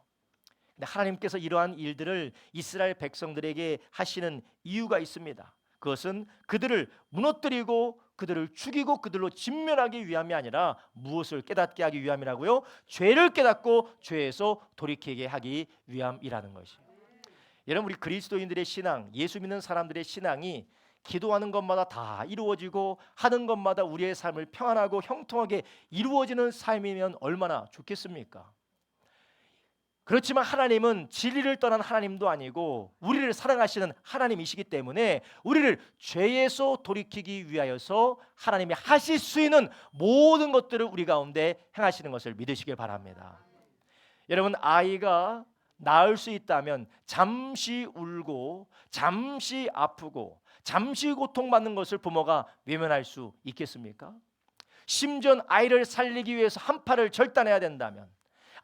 근데 하나님께서 이러한 일들을 이스라엘 백성들에게 하시는 이유가 있습니다. 그것은 그들을 무너뜨리고 그들을 죽이고 그들로 진멸하기 위함이 아니라 무엇을 깨닫게 하기 위함이라고요? 죄를 깨닫고 죄에서 돌이키게 하기 위함이라는 것이에요. 여러분, 우리 그리스도인들의 신앙, 예수 믿는 사람들의 신앙이 기도하는 것마다 다 이루어지고 하는 것마다 우리의 삶을 평안하고 형통하게 이루어지는 삶이면 얼마나 좋겠습니까? 그렇지만 하나님은 진리를 떠난 하나님도 아니고 우리를 사랑하시는 하나님이시기 때문에 우리를 죄에서 돌이키기 위하여서 하나님이 하실 수 있는 모든 것들을 우리 가운데 행하시는 것을 믿으시길 바랍니다. 여러분, 아이가 낳을 수 있다면 잠시 울고 잠시 아프고 잠시 고통받는 것을 부모가 외면할 수 있겠습니까? 심지어 아이를 살리기 위해서 한 팔을 절단해야 된다면,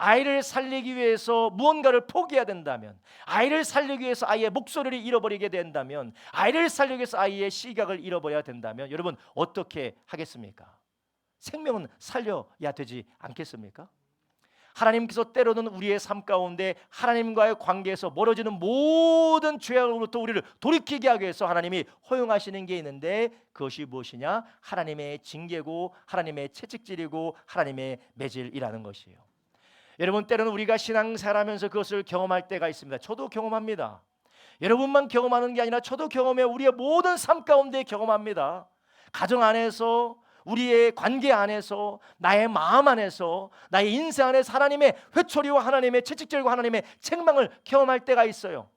아이를 살리기 위해서 무언가를 포기해야 된다면, 아이를 살리기 위해서 아이의 목소리를 잃어버리게 된다면, 아이를 살리기 위해서 아이의 시각을 잃어버려야 된다면 여러분 어떻게 하겠습니까? 생명은 살려야 되지 않겠습니까? 하나님께서 때로는 우리의 삶 가운데 하나님과의 관계에서 멀어지는 모든 죄악으로부터 우리를 돌이키게 하기 위해서 하나님이 허용하시는 게 있는데 그것이 무엇이냐? 하나님의 징계고 하나님의 채찍질이고 하나님의 매질이라는 것이에요. 여러분, 때로는 우리가 신앙생활하면서 그것을 경험할 때가 있습니다. 저도 경험합니다. 여러분만 경험하는 게 아니라 저도 경험해 우리의 모든 삶 가운데 경험합니다. 가정 안에서, 우리의 관계 안에서, 나의 마음 안에서, 나의 인생 안에서 하나님의 회초리와 하나님의 채찍질과 하나님의 책망을 경험할 때가 있어요.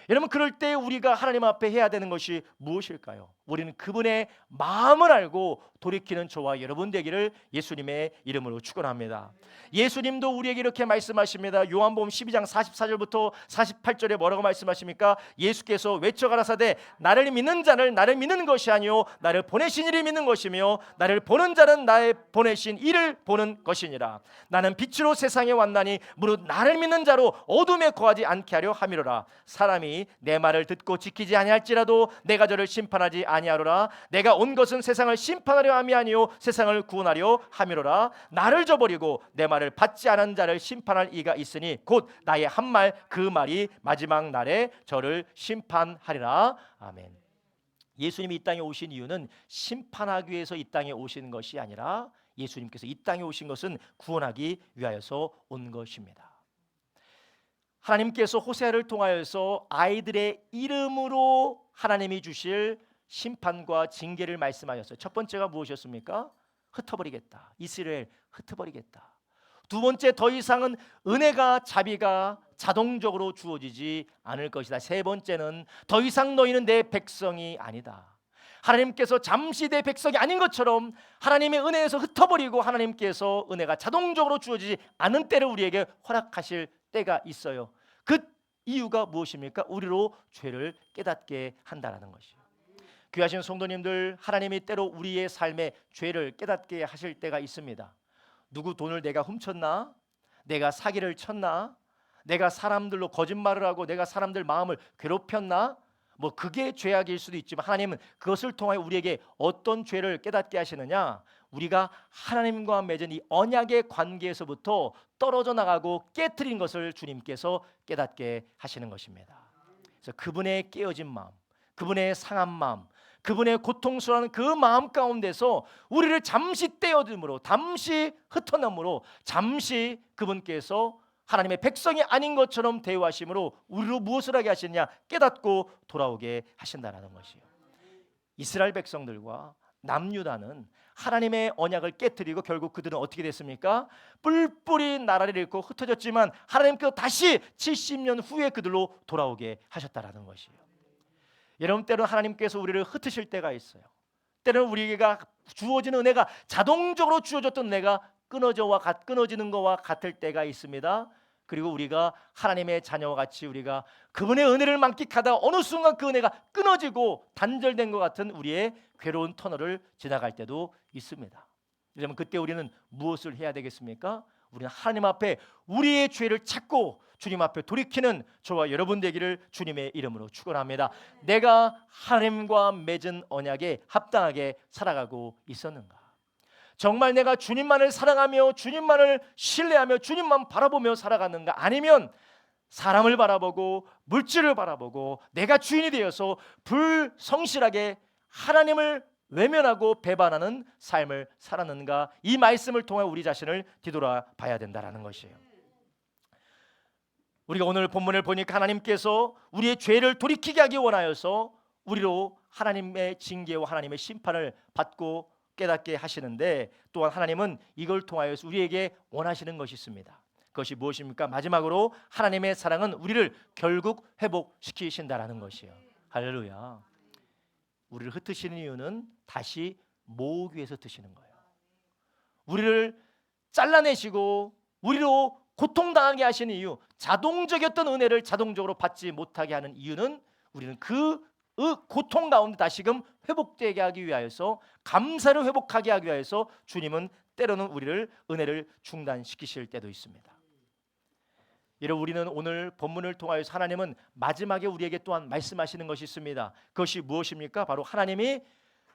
여러분, 그럴 때 우리가 하나님 앞에 해야 되는 것이 무엇일까요? 우리는 그분의 마음을 알고 돌이키는 저와 여러분 되기를 예수님의 이름으로 축원합니다. 예수님도 우리에게 이렇게 말씀하십니다. 요한복음 12장 44절부터 48절에 뭐라고 말씀하십니까? 예수께서 외쳐 가라사대 나를 믿는 자는 나를 믿는 것이 아니요 나를 보내신 이를 믿는 것이며 나를 보는 자는 나의 보내신 이를 보는 것이니라. 나는 빛으로 세상에 왔나니 무릇 나를 믿는 자로 어둠에 거하지 않게 하려 함이로라. 사람이 내 말을 듣고 지키지 아니할지라도 내가 저를 심판하지 아니하노라. 내가 온 것은 세상을 심판하려 함이 아니요 세상을 구원하려 함이로라. 나를 저버리고 내 말을 받지 않은 자를 심판할 이가 있으니 곧 나의 한 말 그 말이 마지막 날에 저를 심판하리라. 아멘. 예수님이 이 땅에 오신 이유는 심판하기 위해서 이 땅에 오신 것이 아니라 예수님께서 이 땅에 오신 것은 구원하기 위하여서 온 것입니다. 하나님께서 호세아를 통하여서 아이들의 이름으로 하나님이 주실 심판과 징계를 말씀하셨어요. 첫 번째가 무엇이었습니까? 흩어버리겠다. 이스라엘 흩어버리겠다. 두 번째, 더 이상은 은혜가 자비가 자동적으로 주어지지 않을 것이다. 세 번째는 더 이상 너희는 내 백성이 아니다. 하나님께서 잠시 내 백성이 아닌 것처럼 하나님의 은혜에서 흩어버리고 하나님께서 은혜가 자동적으로 주어지지 않은 때를 우리에게 허락하실 때가 있어요. 그 이유가 무엇입니까? 우리로 죄를 깨닫게 한다는 것이에요. 귀하신 성도님들, 하나님이 때로 우리의 삶에 죄를 깨닫게 하실 때가 있습니다. 누구 돈을 내가 훔쳤나? 내가 사기를 쳤나? 내가 사람들로 거짓말을 하고 내가 사람들 마음을 괴롭혔나? 뭐 그게 죄악일 수도 있지만 하나님은 그것을 통하여 우리에게 어떤 죄를 깨닫게 하시느냐? 우리가 하나님과 맺은 이 언약의 관계에서부터 떨어져 나가고 깨트린 것을 주님께서 깨닫게 하시는 것입니다. 그래서 그분의 깨어진 마음, 그분의 상한 마음, 그분의 고통스러운 그 마음 가운데서 우리를 잠시 떼어둠으로, 잠시 흩어남으로, 잠시 그분께서 하나님의 백성이 아닌 것처럼 대우하심으로 우리로 무엇을 하게 하시느냐? 깨닫고 돌아오게 하신다는 것이에요. 귀하신 성도님들, 하나님이 때로 우리의 삶에 죄를 깨닫게 하실 때가 있습니다. 누구 돈을 내가 훔쳤나? 내가 사기를 쳤나? 뭐 그게 죄악일 수도 있지만 하나님은 그것을 통하여 우리에게 어떤 죄를 깨닫게 하시느냐? 우리가 하나님과 맺은 이 언약의 관계에서부터 떨어져 나가고 깨트린 것을 주님께서 깨닫게 하시는 것입니다. 그래서 그분의 깨어진 마음, 그분의 고통스러운 그 마음 가운데서 우리를 잠시 떼어둠으로, 잠시 흩어남으로, 잠시 그분께서 하나님의 백성이 아닌 것처럼 대우하심으로 우리로 무엇을 하게 하시느냐? 깨닫고 돌아오게 하신다는 것이에요. 이스라엘 백성들과 남유다는 하나님의 언약을 깨뜨리고 결국 그들은 어떻게 됐습니까? 뿔뿔이 나라를 잃고 흩어졌지만 하나님께서 다시 70년 후에 그들로 돌아오게 하셨다라는 것이에요. 여러분, 때로는 하나님께서 우리를 흩으실 때가 있어요. 때로는 우리가 주어지는 은혜가 자동적으로 주어졌던 은혜가 끊어지는 것과 같을 때가 있습니다. 그리고 우리가 하나님의 자녀와 같이 우리가 그분의 은혜를 만끽하다가 어느 순간 그 은혜가 끊어지고 단절된 것 같은 우리의 괴로운 터널을 지나갈 때도 있습니다. 그러면 그때 우리는 무엇을 해야 되겠습니까? 우리는 하나님 앞에 우리의 죄를 찾고 주님 앞에 돌이키는 저와 여러분 되기를 주님의 이름으로 축원합니다. 내가 하나님과 맺은 언약에 합당하게 살아가고 있었는가? 정말 내가 주님만을 사랑하며 주님만을 신뢰하며 주님만 바라보며 살아가는가? 아니면 사람을 바라보고 물질을 바라보고 내가 주인이 되어서 불성실하게 하나님을 외면하고 배반하는 삶을 살았는가? 이 말씀을 통해 우리 자신을 뒤돌아봐야 된다는 것이에요. 우리가 오늘 본문을 보니까 하나님께서 우리의 죄를 돌이키게 하기 원하여서 우리로 하나님의 징계와 하나님의 심판을 받고 깨닫게 하시는데, 또한 하나님은 이걸 통하여서 우리에게 원하시는 것이 있습니다. 그것이 무엇입니까? 마지막으로 하나님의 사랑은 우리를 결국 회복시키신다라는 것이에요. 할렐루야. 우리를 흩으시는 이유는 다시 모으기 위해서 흩으시는 거예요. 우리를 잘라내시고 우리로 고통당하게 하시는 이유, 자동적이었던 은혜를 자동적으로 받지 못하게 하는 이유는 우리는 그 고통 가운데 다시금 회복되게 하기 위하여서, 감사를 회복하게 하기 위하여서 주님은 때로는 우리를 은혜를 중단시키실 때도 있습니다. 여러분, 우리는 오늘 본문을 통하여서 하나님은 마지막에 우리에게 또한 말씀하시는 것이 있습니다. 그것이 무엇입니까? 바로 하나님이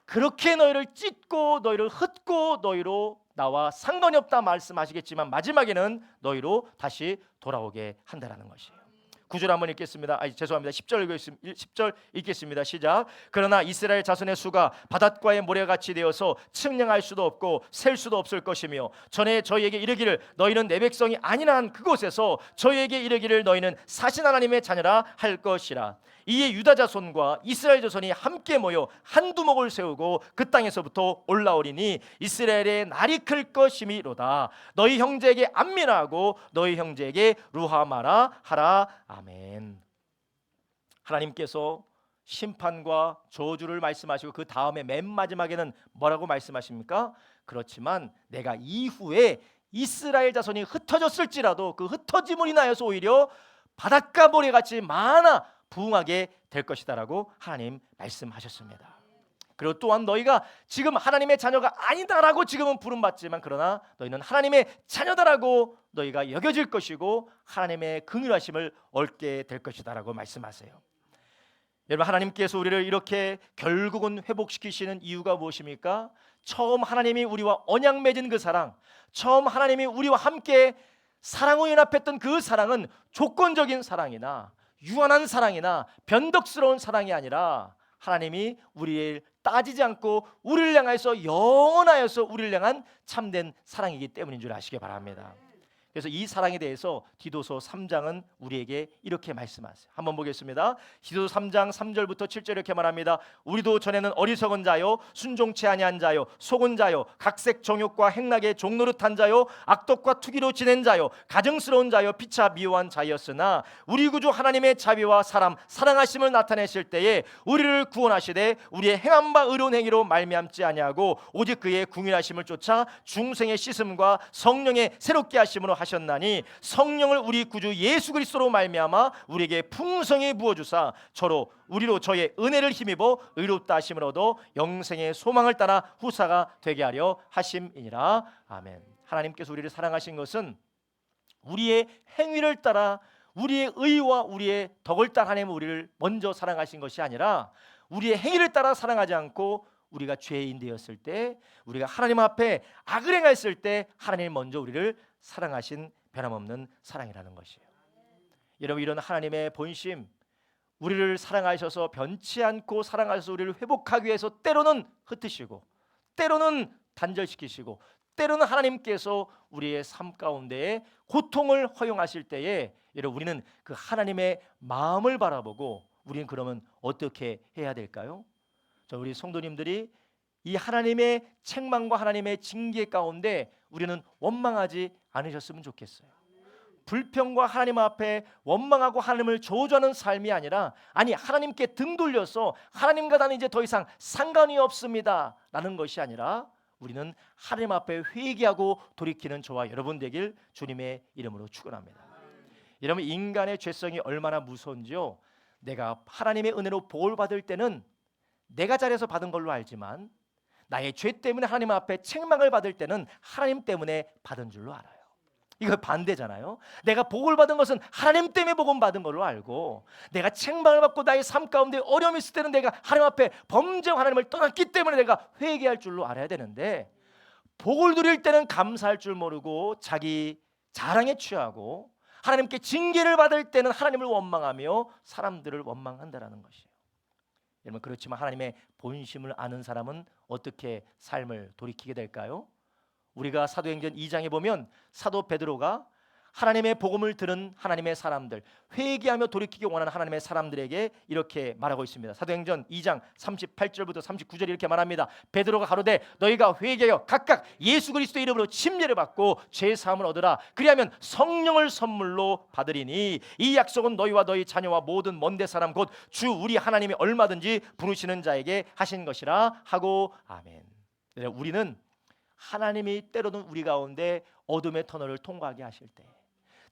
그렇게 너희를 찢고 너희를 흩고 너희로 나와 상관이 없다 말씀하시겠지만 마지막에는 너희로 다시 돌아오게 한다라는 것이에요. 9절 한번 읽겠습니다. 죄송합니다. 10절 읽겠습니다. 시작. 그러나 이스라엘 자손의 수가 바닷가의 모래같이 되어서 측량할 수도 없고 셀 수도 없을 것이며, 전에 저희에게 이르기를 너희는 내 백성이 아니라 한 그곳에서 저희에게 이르기를 너희는 사신 하나님의 자녀라 할 것이라. 이에 유다 자손과 이스라엘 자손이 함께 모여 한 두목을 세우고 그 땅에서부터 올라오리니 이스라엘의 날이 클 것이미로다. 너희 형제에게 암미라하고 너희 형제에게 루하마라 하라. 아멘. 하나님께서 심판과 저주를 말씀하시고 그 다음에 맨 마지막에는 뭐라고 말씀하십니까? 그렇지만 내가 이후에 이스라엘 자손이 흩어졌을지라도 그 흩어짐을 인하여서 오히려 바닷가 모래같이 많아 부흥하게 될 것이다라고 하나님 말씀하셨습니다. 그리고 또한 너희가 지금 하나님의 자녀가 아니다라고 지금은 부름받지만 그러나 너희는 하나님의 자녀다라고 너희가 여겨질 것이고 하나님의 긍휼하심을 얻게 될 것이다라고 말씀하세요. 여러분, 하나님께서 우리를 이렇게 결국은 회복시키시는 이유가 무엇입니까? 처음 하나님이 우리와 언약 맺은 그 사랑, 처음 하나님이 우리와 함께 사랑으로 연합했던 그 사랑은 조건적인 사랑이나 유한한 사랑이나 변덕스러운 사랑이 아니라 하나님이 우리를 따지지 않고 우리를 향해서 영원하여서 우리를 향한 참된 사랑이기 때문인 줄 아시기 바랍니다. 그래서 이 사랑에 대해서 디도서 3장은 우리에게 이렇게 말씀하세요. 한번 보겠습니다. 디도서 3장 3절부터 7절 이렇게 말합니다. 우리도 전에는 어리석은 자요, 순종치 아니한 자요, 속은 자요, 각색 정욕과 행락의 종노릇한 자요, 악독과 투기로 지낸 자요, 가증스러운 자요, 피차 미워한 자였으나 우리 구주 하나님의 자비와 사랑하심을 나타내실 때에 우리를 구원하시되 우리의 행한 바 의로운 행위로 말미암지 아니하고 오직 그의 궁일하심을 쫓아 중생의 씻음과 성령의 새롭게 하심으로 하셨나니, 성령을 우리 구주 예수 그리스도로 말미암아 우리에게 풍성히 부어 주사 우리로 저의 은혜를 힘입어 의롭다 하심을 얻어 영생의 소망을 따라 후사가 되게 하려 하심이니라. 아멘. 하나님께서 우리를 사랑하신 것은 우리의 행위를 따라 우리의 의와 우리의 덕을 따라 하나님은 우리를 먼저 사랑하신 것이 아니라 우리의 행위를 따라 사랑하지 않고 우리가 죄인 되었을 때, 우리가 하나님 앞에 악을 행했을 때 하나님이 먼저 우리를 사랑하신 변함없는 사랑이라는 것이에요. 여러분, 이런 하나님의 본심, 우리를 사랑하셔서 변치 않고 사랑하셔서 우리를 회복하기 위해서 때로는 흩으시고 때로는 단절시키시고 때로는 하나님께서 우리의 삶 가운데에 고통을 허용하실 때에 여러분, 우리는 그 하나님의 마음을 바라보고 우리는 그러면 어떻게 해야 될까요? 우리 성도님들이 이 하나님의 책망과 하나님의 징계 가운데 우리는 원망하지 않으셨으면 좋겠어요. 불평과 하나님 앞에 원망하고 하나님을 저주하는 삶이 아니라, 아니 하나님께 등 돌려서 하나님과 나는 이제 더 이상 상관이 없습니다 라는 것이 아니라, 우리는 하나님 앞에 회개하고 돌이키는 저와 여러분 되길 주님의 이름으로 축원합니다. 여러분, 인간의 죄성이 얼마나 무서운지요, 내가 하나님의 은혜로 복을 받을 때는 내가 잘해서 받은 걸로 알지만, 나의 죄 때문에 하나님 앞에 책망을 받을 때는 하나님 때문에 받은 줄로 알아요. 이거 반대잖아요. 내가 복을 받은 것은 하나님 때문에 복을 받은 걸로 알고, 내가 책망을 받고 나의 삶 가운데 어려움이 있을 때는 내가 하나님 앞에 범죄한 하나님을 떠났기 때문에 내가 회개할 줄로 알아야 되는데, 복을 누릴 때는 감사할 줄 모르고 자기 자랑에 취하고, 하나님께 징계를 받을 때는 하나님을 원망하며 사람들을 원망한다라는 것이에요. 여러분, 그렇지만 하나님의 본심을 아는 사람은 어떻게 삶을 돌이키게 될까요? 우리가 사도행전 2장에 보면 사도 베드로가 하나님의 복음을 들은 하나님의 사람들, 회개하며 돌이키기 원하는 하나님의 사람들에게 이렇게 말하고 있습니다. 사도행전 2장 38절부터 39절 이렇게 말합니다. 베드로가 가로되 너희가 회개하여 각각 예수 그리스도 이름으로 침례를 받고 죄 사함을 얻으라. 그리하면 성령을 선물로 받으리니 이 약속은 너희와 너희 자녀와 모든 먼데 사람 곧 주 우리 하나님이 얼마든지 부르시는 자에게 하신 것이라 하고 아멘. 우리는 하나님이 때로는 우리 가운데 어둠의 터널을 통과하게 하실 때,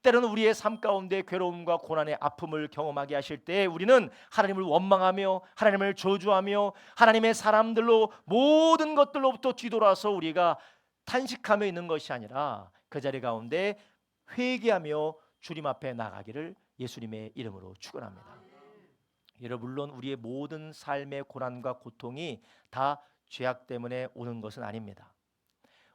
때로는 우리의 삶 가운데 괴로움과 고난의 아픔을 경험하게 하실 때, 우리는 하나님을 원망하며 하나님을 저주하며 하나님의 사람들로 모든 것들로부터 뒤돌아서 우리가 탄식하며 있는 것이 아니라, 그 자리 가운데 회개하며 주님 앞에 나가기를 예수님의 이름으로 축원합니다. 여러분, 물론 우리의 모든 삶의 고난과 고통이 다 죄악 때문에 오는 것은 아닙니다.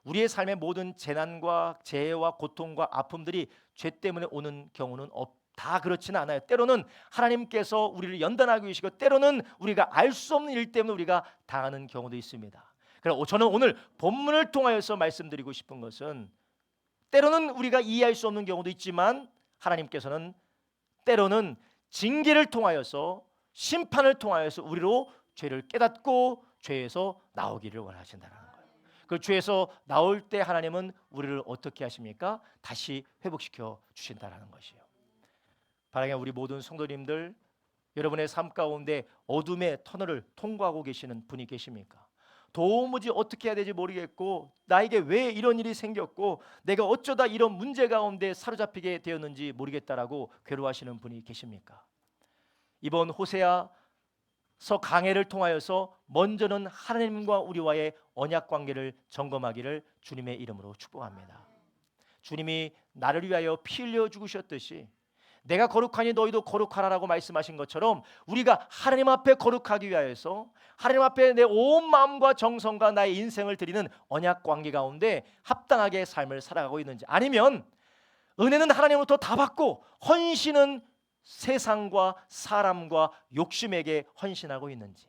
우리의 삶의 모든 재난과 재해와 고통과 아픔들이 죄 때문에 오는 경우는 다 그렇지는 않아요. 때로는 하나님께서 우리를 연단하고 계시고, 때로는 우리가 알 수 없는 일 때문에 우리가 당하는 경우도 있습니다. 그래서 저는 오늘 본문을 통하여서 말씀드리고 싶은 것은, 때로는 우리가 이해할 수 없는 경우도 있지만 하나님께서는 때로는 징계를 통하여서, 심판을 통하여서 우리로 죄를 깨닫고 죄에서 나오기를 원하신다는 거예요. 그 죄에서 나올 때 하나님은 우리를 어떻게 하십니까? 다시 회복시켜 주신다는 것이에요. 바라게 우리 모든 성도님들, 여러분의 삶 가운데 어둠의 터널을 통과하고 계시는 분이 계십니까? 도무지 어떻게 해야 될지 모르겠고, 나에게 왜 이런 일이 생겼고, 내가 어쩌다 이런 문제 가운데 사로잡히게 되었는지 모르겠다라고 괴로워하시는 분이 계십니까? 이번 호세아서 강해를 통하여서 먼저는 하나님과 우리와의 언약 관계를 점검하기를 주님의 이름으로 축복합니다. 주님이 나를 위하여 피 흘려 죽으셨듯이 내가 거룩하니 너희도 거룩하라라고 말씀하신 것처럼, 우리가 하나님 앞에 거룩하기 위하여서 하나님 앞에 내 온 마음과 정성과 나의 인생을 드리는 언약 관계 가운데 합당하게 삶을 살아가고 있는지, 아니면 은혜는 하나님으로부터 다 받고 헌신은 세상과 사람과 욕심에게 헌신하고 있는지,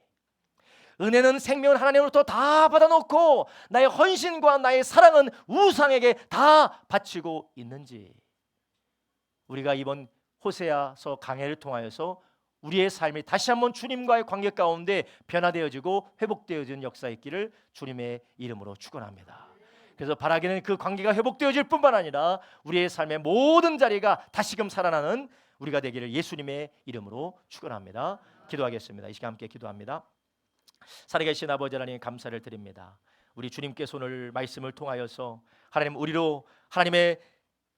은혜는 생명을 하나님으로부터 다 받아놓고 나의 헌신과 나의 사랑은 우상에게 다 바치고 있는지, 우리가 이번 호세아서 강해를 통하여서 우리의 삶이 다시 한번 주님과의 관계 가운데 변화되어지고 회복되어지는 역사 있기를 주님의 이름으로 축원합니다. 그래서 바라기는 그 관계가 회복되어질 뿐만 아니라 우리의 삶의 모든 자리가 다시금 살아나는 우리가 되기를 예수님의 이름으로 축원합니다. 기도하겠습니다. 이 시간 함께 기도합니다. 살아계신 아버지 하나님, 감사를 드립니다. 우리 주님께서 오늘 말씀을 통하여서 하나님, 우리로 하나님의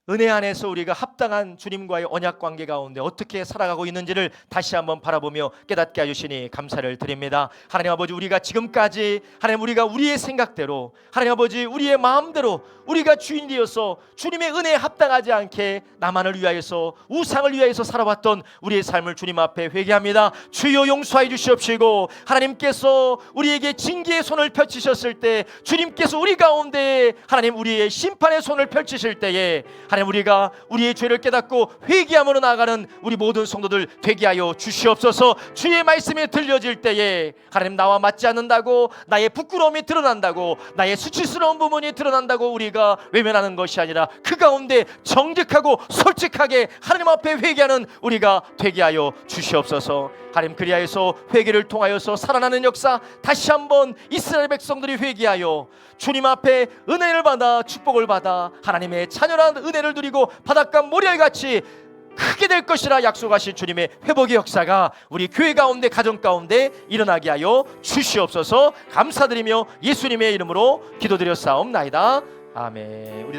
은혜 안에서 우리가 합당한 주님과의 언약 관계 가운데 어떻게 살아가고 있는지를 다시 한번 바라보며 깨닫게 해주시니 감사를 드립니다. 하나님 아버지, 우리가 지금까지 하나님, 우리가 우리의 생각대로, 하나님 아버지 우리의 마음대로 우리가 주인이 되어서 주님의 은혜에 합당하지 않게 나만을 위하여서, 우상을 위하여서 살아왔던 우리의 삶을 주님 앞에 회개합니다. 주여 용서해 주시옵시고, 하나님께서 우리에게 징계의 손을 펼치셨을 때, 주님께서 우리 가운데 하나님 우리의 심판의 손을 펼치실 때에 하나님, 우리가 우리의 죄를 깨닫고 회개함으로 나아가는 우리 모든 성도들 되게 하여 주시옵소서. 주의 말씀이 들려질 때에 하나님, 나와 맞지 않는다고, 나의 부끄러움이 드러난다고, 나의 수치스러운 부분이 드러난다고 우리가 외면하는 것이 아니라 그 가운데 정직하고 솔직하게 하나님 앞에 회개하는 우리가 되게 하여 주시옵소서. 하나님 그리하여서 회개를 통하여서 살아나는 역사, 다시 한번 이스라엘 백성들이 회개하여 주님 앞에 은혜를 받아 축복을 받아 하나님의 찬연한 은혜를 누리고 바닷가 모리알 같이 크게 될 것이라 약속하신 주님의 회복의 역사가 우리 교회 가운데 가정 가운데 일어나게 하여 주시옵소서. 감사드리며 예수님의 이름으로 기도드렸사옵나이다. 아멘. 우리